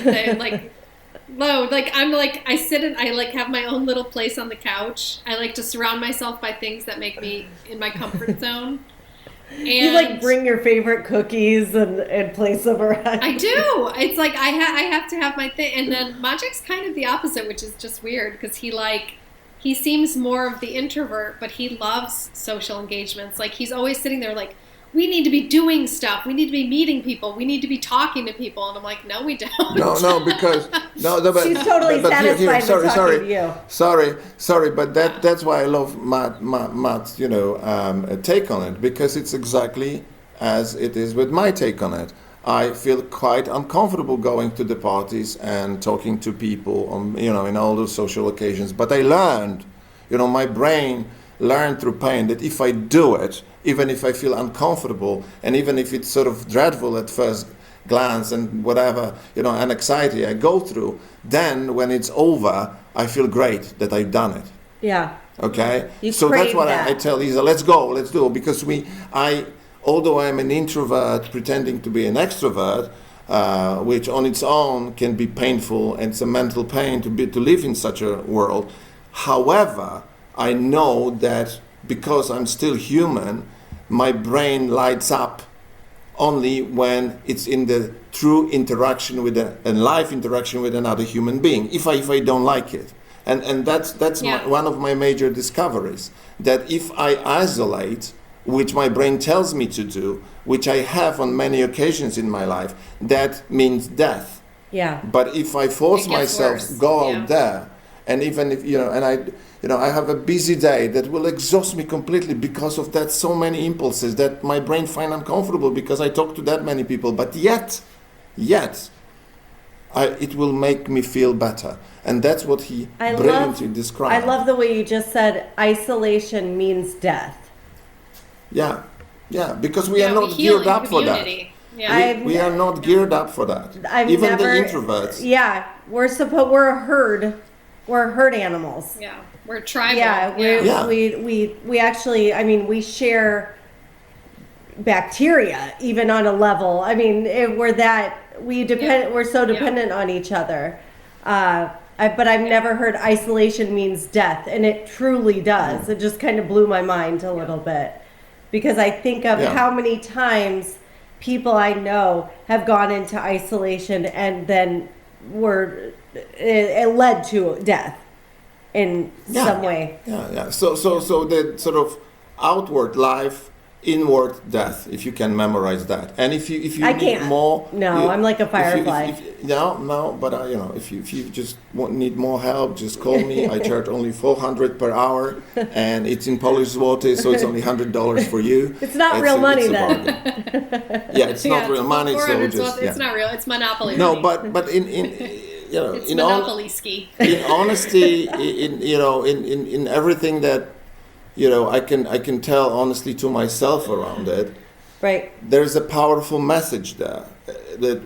S3: sit and I have my own little place on the couch. I like to surround myself by things that make me in my comfort zone. And
S1: you bring your favorite cookies and place them around.
S3: I do. It's like I have to have my thing. And then Maciek's kind of the opposite, which is just weird because he seems more of the introvert, but he loves social engagements. Like he's always sitting there like, we need to be doing stuff. We need to be meeting people. We need to be talking to people. And I'm like, no, we don't.
S4: No, because but
S1: she's totally satisfied with talking to you.
S4: Sorry, but that's why I love Matt's take on it, because it's exactly as it is with my take on it. I feel quite uncomfortable going to the parties and talking to people on in all those social occasions. But I learned, my brain learned through pain that if I do it, even if I feel uncomfortable, and even if it's sort of dreadful at first glance and whatever, and anxiety I go through, then when it's over, I feel great that I've done it.
S1: Yeah.
S4: Okay?
S1: You
S4: So that's what
S1: that.
S4: I tell Lisa, let's go, let's do it. Because although I'm an introvert pretending to be an extrovert, which on its own can be painful, and it's a mental pain to live in such a world. However, I know that because I'm still human, my brain lights up only when it's in the true interaction with a live interaction with another human being. If I don't like it, and that's one of my major discoveries, that if I isolate, which my brain tells me to do, which I have on many occasions in my life, that means death.
S1: Yeah.
S4: But if I force myself
S3: worse.
S4: go out there, and even if I have a busy day that will exhaust me completely because of that, so many impulses that my brain find uncomfortable because I talk to that many people, but yet it will make me feel better. And that's what he brilliantly described.
S1: I love the way you just said isolation means death.
S4: Yeah, because we are not geared up for that.
S3: Yeah.
S4: We are not geared up for that. Even the introverts.
S1: Yeah, we're a herd. We're herd animals.
S3: Yeah, we're tribal.
S1: Yeah, we actually, we share bacteria even on a level. We're so dependent on each other. But I've never heard isolation means death, and it truly does. It just kind of blew my mind a little bit, because I think of how many times people I know have gone into isolation and then it led to death in some way.
S4: Yeah. So the sort of outward life, inward death, if you can memorize that. And if you
S1: I
S4: need
S1: can't.
S4: more,
S1: I'm like a firefly.
S4: But if you just need more help, just call me. I charge only $400 per hour, and it's in Polish zloty, so it's only $100 for you.
S1: It's not real money then.
S4: Yeah, it's not real money, so
S3: it's not real. It's monopoly.
S4: No,
S3: money.
S4: but in
S3: it's monopoly ski.
S4: In honesty, in everything that I can tell honestly to myself around it.
S1: Right.
S4: There's a powerful message there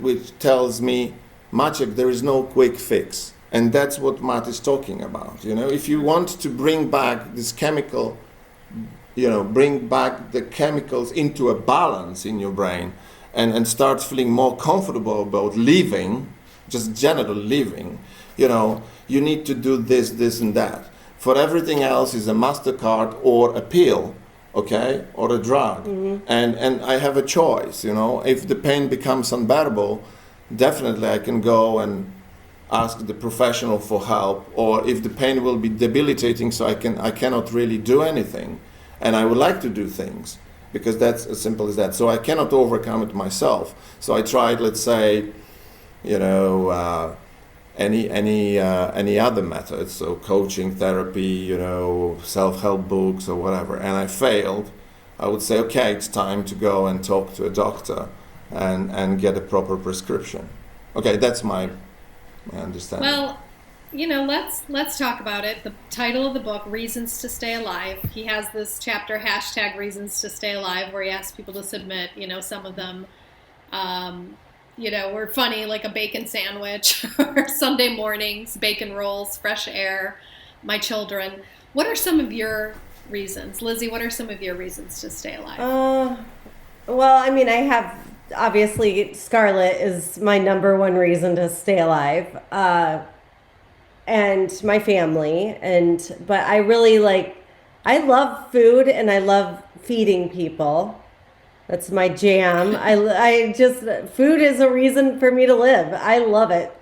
S4: which tells me, Maciek, there is no quick fix. And that's what Matt is talking about. If you want to bring back this chemical, bring back the chemicals into a balance in your brain and start feeling more comfortable about living, just general living, you need to do this and that. For everything else is a MasterCard or a pill, okay, or a drug. Mm-hmm. And I have a choice, If the pain becomes unbearable, definitely I can go and ask the professional for help. Or if the pain will be debilitating, so I cannot really do anything, and I would like to do things, because that's as simple as that. So I cannot overcome it myself. So I tried, let's say, any other methods, so coaching, therapy, self-help books or whatever, and I failed. I would say, okay, it's time to go and talk to a doctor and get a proper prescription. Okay, that's my understanding.
S3: Well, let's talk about it. The title of the book, Reasons to Stay Alive. He has this chapter, hashtag Reasons to Stay Alive, where he asks people to submit, some of them, were funny, like a bacon sandwich, or Sunday mornings, bacon rolls, fresh air, my children. What are some of your reasons? Lizzie, what are some of your reasons to stay alive?
S1: Well, I mean, I have, obviously, Scarlett is my number one reason to stay alive. And my family, but I really I love food and I love feeding people. That's my jam. I just, food is a reason for me to live. I love it.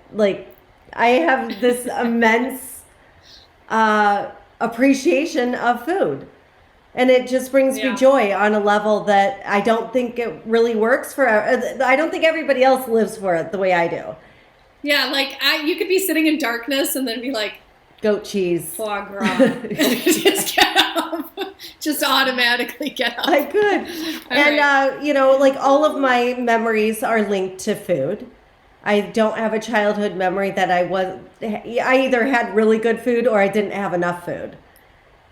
S1: I have this immense appreciation of food, and it just brings me joy on a level that I don't think it really works for. I don't think everybody else lives for it the way I do.
S3: Yeah, you could be sitting in darkness and then be like,
S1: goat cheese,
S3: foie gras. Just get up. Just automatically get up.
S1: I could. All of my memories are linked to food. I don't have a childhood memory that I either had really good food or I didn't have enough food.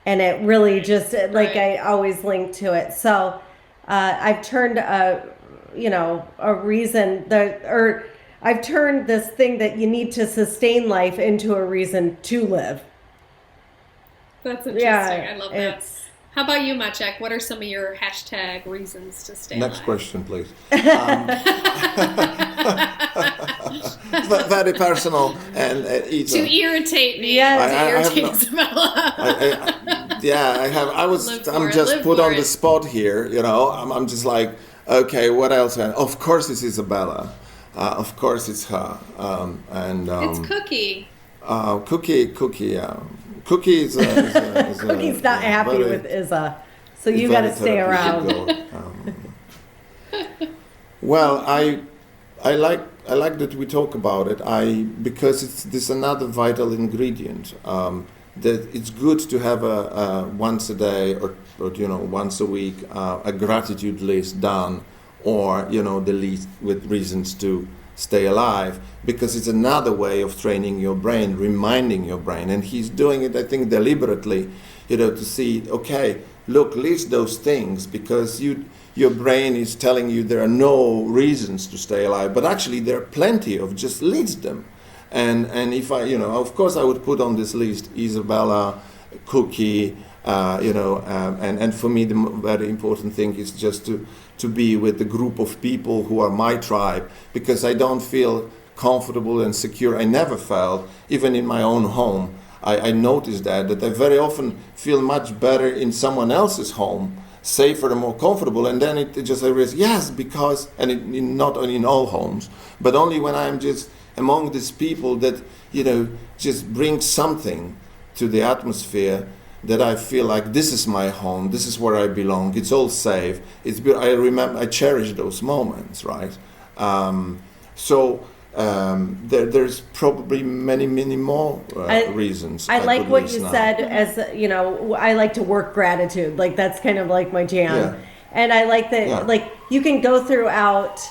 S1: And it really just, I always link to it. So I've turned I've turned this thing that you need to sustain life into a reason to live.
S3: That's interesting. Yeah, I love that. How about you, Maciek? What are some of your hashtag reasons to stay alive?
S4: Next question, please. Very personal and
S3: to irritate me.
S1: Yes,
S3: Isabella.
S4: I'm just put on the spot here. I'm just like, okay, what else? Of course, it's Isabella. Of course, it's her.
S3: It's Cookie.
S4: Cookie. Yeah. Cookie is.
S1: Cookie's not happy with Isa, so you got to stay around.
S4: Well, I like that we talk about it. Because it's this another vital ingredient. That it's good to have a once a day or once a week a gratitude list done, or the list with reasons to stay alive, because it's another way of training your brain, reminding your brain. And he's doing it, I think, deliberately, to see, okay, look, list those things, because your brain is telling you there are no reasons to stay alive, but actually there are plenty of, just list them. And if I, of course I would put on this list Isabella, Cookie, and for me the very important thing is just to be with the group of people who are my tribe, because I don't feel comfortable and secure. I never felt, even in my own home. I noticed that I very often feel much better in someone else's home, safer and more comfortable. And then it just I realized, yes, because, and not only in all homes, but only when I'm just among these people that, just bring something to the atmosphere, that I feel like this is my home, this is where I belong, it's all safe. I cherish those moments, right? There's probably many more reasons.
S1: I like what you said, as I like to work gratitude. That's kind of like my jam. Yeah. And I like that, you can go throughout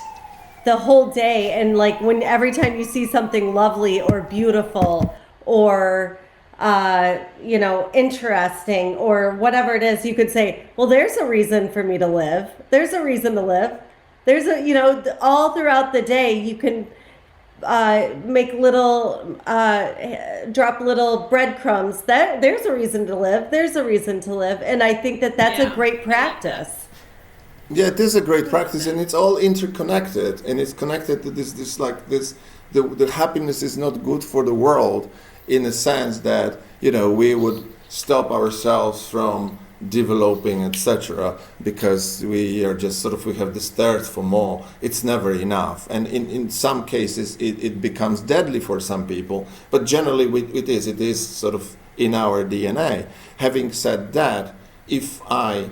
S1: the whole day, and when every time you see something lovely or beautiful or interesting or whatever it is, you could say, well, there's a reason for me to live. There's a reason to live. There's all throughout the day, you can make drop little breadcrumbs. There's a reason to live. There's a reason to live. And I think that's a great practice.
S4: Yeah, it is a great practice, and it's all interconnected, and it's connected to this. The happiness is not good for the world, in a sense that we would stop ourselves from developing, etc., because we are just we have this thirst for more. It's never enough, and in some cases it becomes deadly for some people, but generally it is in our DNA. Having said that, if I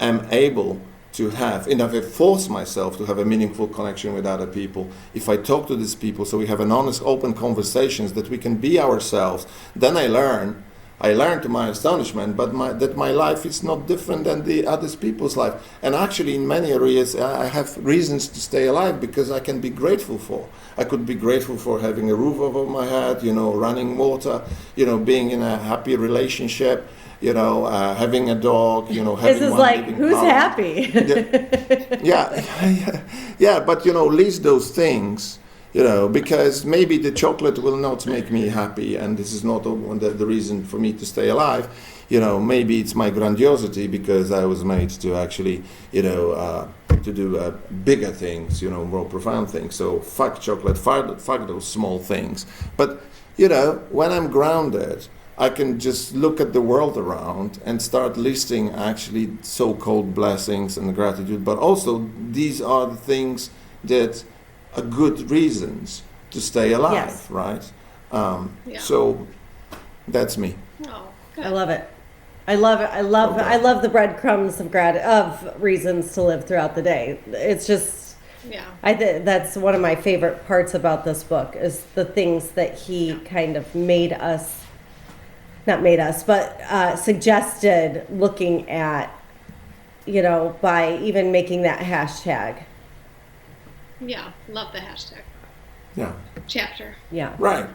S4: am able to have, if I force myself to have a meaningful connection with other people, if I talk to these people, so we have an honest, open conversations that we can be ourselves, then I learn I learned to my astonishment, that my life is not different than the other people's life. And actually, in many areas, I have reasons to stay alive because I can be grateful for. I could be grateful for having a roof over my head, running water, being in a happy relationship, having a dog, having
S1: This is
S4: one
S1: like,
S4: living
S1: who's
S4: power.
S1: happy?
S4: Yeah, but list those things. Because maybe the chocolate will not make me happy, and this is not the reason for me to stay alive. Maybe it's my grandiosity because I was made to actually, to do bigger things, more profound things. So fuck chocolate, fuck those small things. But, when I'm grounded, I can just look at the world around and start listing actually so-called blessings and gratitude. But also, these are the things that are good reasons to stay alive,
S1: Yes.
S4: right?
S3: Yeah.
S4: So that's me.
S3: Oh, good.
S1: I love it. I love it.
S4: Okay.
S1: I love the breadcrumbs of reasons to live throughout the day. It's just,
S3: Yeah.
S1: that's one of my favorite parts about this book is the things that he kind of suggested looking at, by even making that hashtag.
S3: Yeah. Love the hashtag.
S4: Yeah.
S3: Chapter.
S1: Yeah.
S4: Right.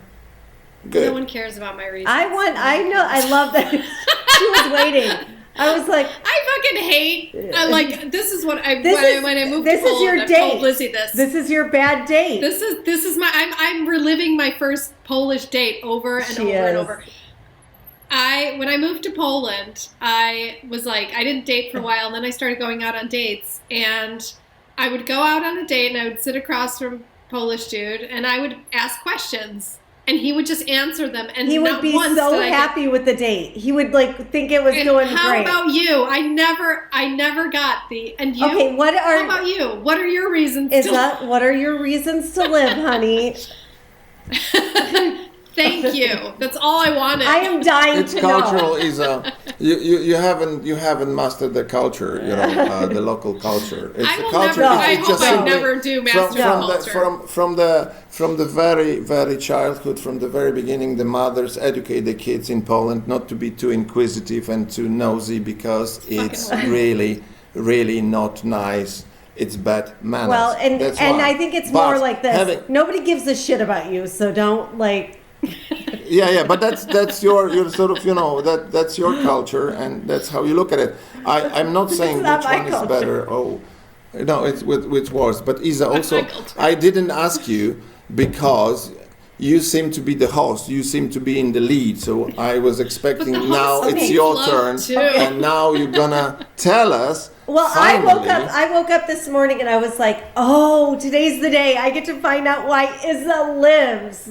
S4: Good.
S3: No one cares about my reasons.
S1: I love that. She was waiting. I was like,
S3: I fucking hate. This is what I when I moved
S1: this
S3: to
S1: is your
S3: Poland. I
S1: date.
S3: told Lizzie this.
S1: This is your bad date.
S3: This is my. I'm reliving my first Polish date over and
S1: She
S3: over and
S1: is.
S3: over. When I moved to Poland, I was like, I didn't date for a while, and then I started going out on dates, and I would go out on a date, and I would sit across from a Polish dude, and I would ask questions, and he would just answer them, and
S1: He would
S3: not
S1: be
S3: once
S1: so
S3: did I get-
S1: happy with the date. He would think it was
S3: And
S1: going
S3: how
S1: great.
S3: about you? I never got the. And you?
S1: Okay,
S3: How about you? What are your reasons?
S1: what are your reasons to live, honey?
S3: Thank you. That's all I wanted.
S1: I am dying
S4: It's
S1: to
S4: cultural.
S1: know.
S4: Is you haven't mastered the culture. The local culture. It's
S3: I
S4: the
S3: will
S4: culture.
S3: never.
S4: It's
S3: I
S4: just
S3: hope I
S4: simply
S3: never do master culture.
S4: From the very childhood, from the very beginning, the mothers educate the kids in Poland not to be too inquisitive and too nosy because it's
S3: right.
S4: really not nice. It's bad manners.
S1: Well, and
S4: That's
S1: and
S4: why.
S1: I think it's
S4: But
S1: more like this.
S4: having-
S1: Nobody gives a shit about you, so don't
S4: Yeah, but that's your sort of that's your culture and that's how you look at it. I'm not saying
S1: It's not
S4: which
S1: my
S4: one is
S1: culture.
S4: better. Oh, no, it's which was. But Isa, also,
S3: my culture.
S4: I didn't ask you because you seem to be the host. You seem to be in the lead. So I was expecting
S3: But the
S4: now
S3: host
S4: it's
S3: needs
S4: your
S3: love
S4: turn,
S3: too.
S4: and now you're gonna tell us.
S1: Well,
S4: finally,
S1: I woke up this morning and I was like, "Oh, today's the day. I get to find out why Isa lives."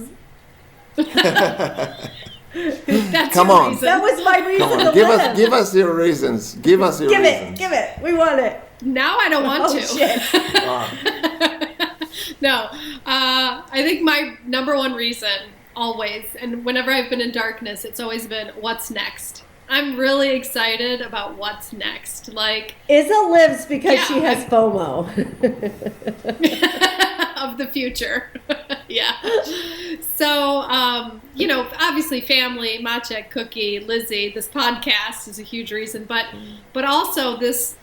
S3: That's
S4: Come
S3: your
S4: on.
S3: reason.
S1: That was my reason
S4: Come
S1: to
S4: on, give
S1: live.
S4: us your reasons. Give us your reasons.
S1: Give it. We want it.
S3: Now I don't want
S1: Oh,
S3: to.
S1: shit.
S3: No, I think my number one reason always, and whenever I've been in darkness, it's always been what's next. I'm really excited about what's next. Like
S1: Isa lives because
S3: Yeah.
S1: she has FOMO.
S3: of the future. Yeah. So, obviously family, Maciek, Cookie, Lizzie, this podcast is a huge reason, but also this,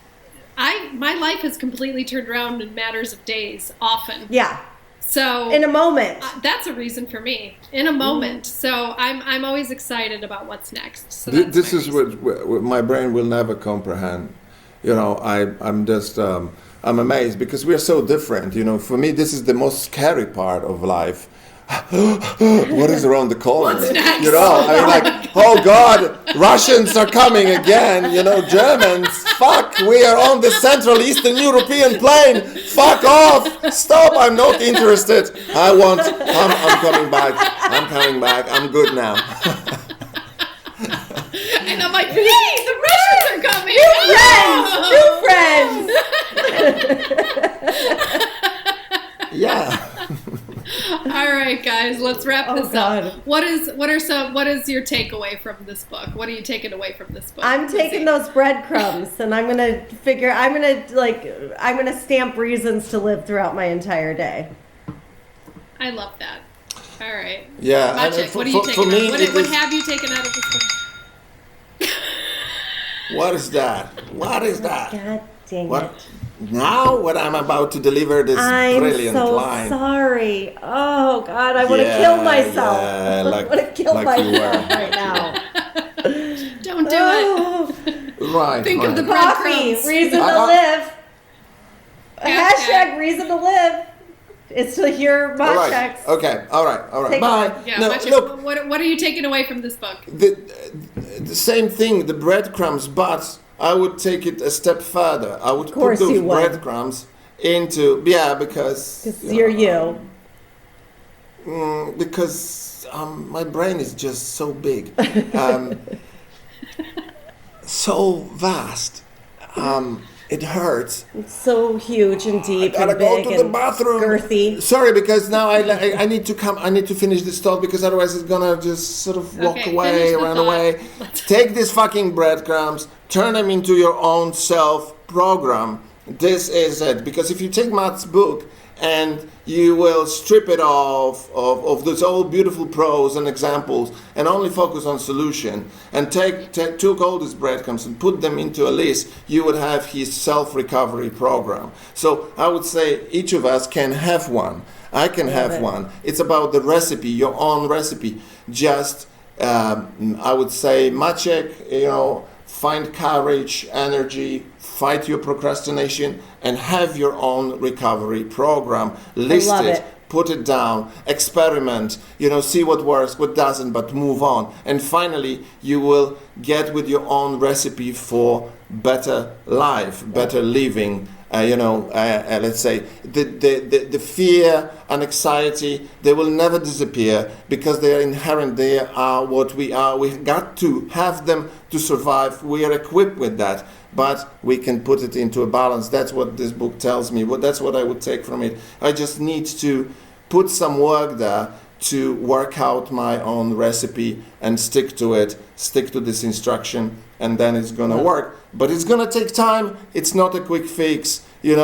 S3: my life has completely turned around in matters of days, often.
S1: Yeah,
S3: So
S1: in a moment.
S3: that's a reason for me, in a moment. So I'm always excited about what's next. So
S4: This
S3: that's my
S4: is
S3: reason.
S4: what my brain will never comprehend. I'm just I'm amazed because we are so different. For me, this is the most scary part of life. What is around the corner?
S3: What's next?
S4: I'm like, oh God, Russians are coming again. Germans. Fuck, we are on the Central Eastern European plane. Fuck off. Stop. I'm not interested. I'm coming back. I'm coming back. I'm good now.
S3: And I'm like, hey, the Russians are coming.
S1: New friends.
S4: Yeah.
S3: All right, guys, let's wrap this
S1: God.
S3: up. What is your takeaway from this book? What are you taking away from this book?
S1: I'm taking those breadcrumbs and I'm gonna stamp reasons to live throughout my entire day.
S3: I love that. All right.
S4: Yeah.
S3: Maciek, what are you taking out? What have you taken out of this book?
S4: What is that? What is that?
S1: God dang
S4: What?
S1: it.
S4: Now when I'm about to deliver this brilliant
S1: I'm so
S4: line.
S1: sorry. Oh God, I want to kill myself.
S4: Yeah,
S1: I want to kill
S4: like you
S1: myself
S4: were.
S1: right now.
S3: Don't do it.
S1: Oh,
S4: Right.
S3: Think of the
S1: coffee,
S3: breadcrumbs.
S1: reason to live. Hashtag reason to live. It's to hear
S4: All right.
S1: Maciek's.
S4: Okay. All right.
S1: Take
S4: Bye.
S3: Yeah,
S4: No,
S3: Maciek,
S4: look,
S3: what are you taking away from this book?
S4: the same thing, the breadcrumbs, but I would take it a step further. I would put
S1: course
S4: those
S1: you would.
S4: breadcrumbs into, because
S1: You're you.
S4: because my brain is just so big, so vast. It hurts.
S1: It's so huge and deep
S4: Gotta
S1: and
S4: go
S1: big
S4: to the
S1: and
S4: bathroom.
S1: girthy.
S4: Sorry, because now I need to come. I need to finish this thought because otherwise it's gonna just sort of walk
S3: Okay,
S4: away,
S3: finish the
S4: run
S3: thought.
S4: away. Take these fucking breadcrumbs, turn them into your own self program. This is it. Because if you take Matt's book and you will strip it off of those old beautiful prose and examples and only focus on solution and took all these breadcrumbs and put them into a list, you would have his self-recovery program. So I would say each of us can have one. I can have
S1: it.
S4: one. It's about the recipe, your own recipe. Just, I would say, Maciek, find courage, energy, fight your procrastination, and have your own recovery program. List
S1: love
S4: it,
S1: it.
S4: put it down, experiment, see what works, what doesn't, but move on. And finally, you will get with your own recipe for better life, better living. Let's say the fear and anxiety, they will never disappear because they are inherent. They are what we are. We got to have them to survive. We are equipped with that, but we can put it into a balance. That's what this book tells me. That's what I would take from it. I just need to put some work there to work out my own recipe and stick to it, stick to this instruction, and then it's gonna work. But it's gonna take time. It's not a quick fix. We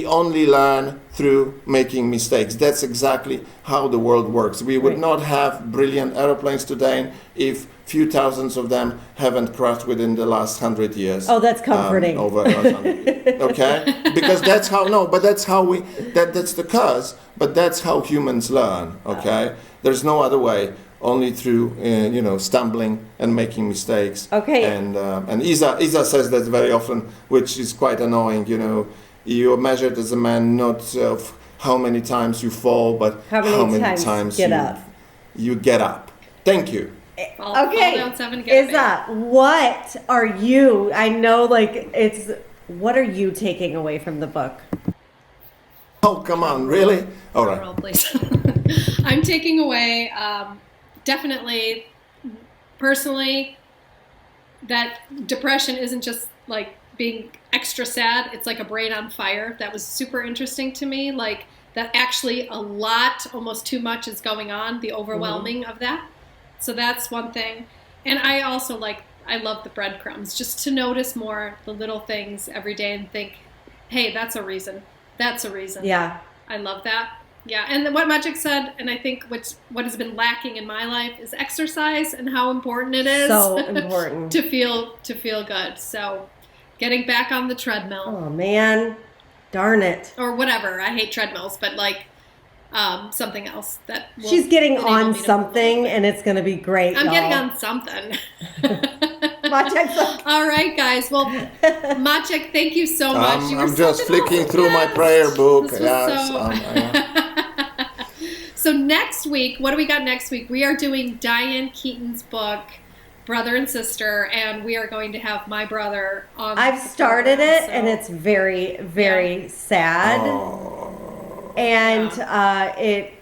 S4: only learn through making mistakes. That's exactly how the world works. We would not have brilliant aeroplanes today if few thousands of them haven't crashed within the last 100 years.
S1: Oh, that's comforting.
S4: Over 100. Okay? Because that's how that's the curse, but that's how humans learn, okay? There's no other way, only through stumbling and making mistakes.
S1: Okay.
S4: And Isa says that very often, which is quite annoying, you're measured as a man not of how many times you fall, but
S1: how many times
S4: you get up. Thank you.
S3: Fall down 7, get
S1: Is that what are you? I know, what are you taking away from the book?
S4: Oh, come on, really? All right.
S3: Roll, please. I'm taking away, definitely, personally, that depression isn't just like being extra sad. It's like a brain on fire. That was super interesting to me. Like that actually a lot, almost too much is going on, the overwhelming of that. So that's one thing. And I also I love the breadcrumbs, just to notice more the little things every day and think, hey, that's a reason. That's a reason.
S1: Yeah.
S3: I love that. Yeah. And what Maciek said, and I think what has been lacking in my life is exercise and how important it is.
S1: So important.
S3: to feel good. So getting back on the treadmill.
S1: Oh man. Darn it.
S3: Or whatever. I hate treadmills, but something else that will
S1: She's getting
S3: enable
S1: on
S3: me to
S1: something and it's going to be great.
S3: I'm
S1: y'all.
S3: getting on something.
S1: Maciek's like,
S3: All right, guys. Well, Maciek, thank you so much. You were
S4: I'm just
S3: such an
S4: flicking
S3: awesome
S4: through my
S3: guest.
S4: prayer book.
S3: This was
S4: Yes,
S3: So next week, what do we got next week? We are doing Diane Keaton's book, Brother and Sister, and we are going to have my brother on.
S1: I've
S3: the
S1: started
S3: program,
S1: it and it's very, very sad. And it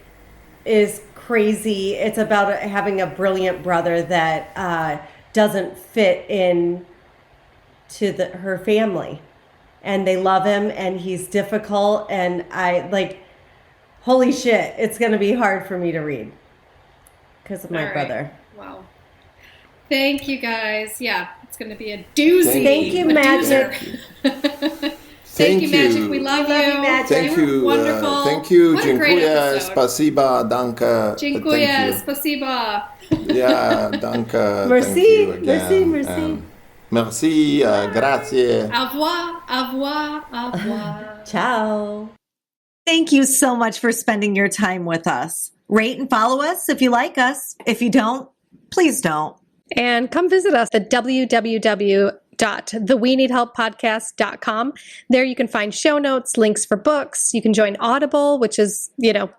S1: is crazy. It's about having a brilliant brother that doesn't fit in to her family. And they love him and he's difficult. And holy shit, it's going to be hard for me to read because of my brother.
S3: Wow. Thank you, guys. Yeah, it's going to be a doozy.
S1: Thank you, Maciek.
S3: Thank you, Maciek. We love you.
S1: Maciek.
S4: Thank
S3: You were
S4: you.
S3: wonderful.
S4: Thank you.
S3: What a great
S4: Dziękuję.
S3: episode.
S4: Spasiba. Danke.
S3: Dziękuję.
S4: Thank you.
S3: Spasiba.
S4: Yeah, danke.
S1: Merci.
S4: Thank you again.
S1: Merci.
S4: And Merci, grazie.
S3: Au revoir, au revoir, au revoir.
S1: Ciao.
S5: Thank you so much for spending your time with us. Rate and follow us if you like us. If you don't, please don't.
S2: And come visit us at www.theweneedhelppodcast.com. There you can find show notes, links for books. You can join Audible, which is,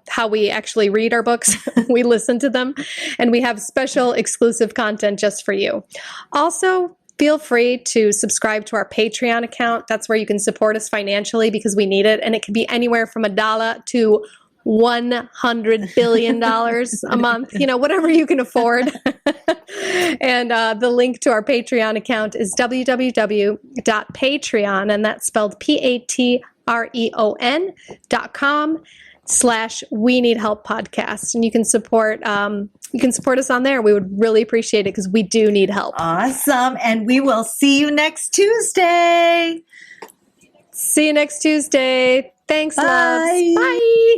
S2: how we actually read our books. We listen to them. And we have special exclusive content just for you. Also, feel free to subscribe to our Patreon account. That's where you can support us financially because we need it. And it can be anywhere from $1 to $100 billion a month, whatever you can afford. And the link to our Patreon account is www.patreon, and that's spelled patreon.com/We Need Help Podcast. And you can support us on there. We would really appreciate it because we do need help.
S5: Awesome. And we will see you next Tuesday.
S2: See you next Tuesday. Thanks,
S5: Bye.
S2: loves. Bye.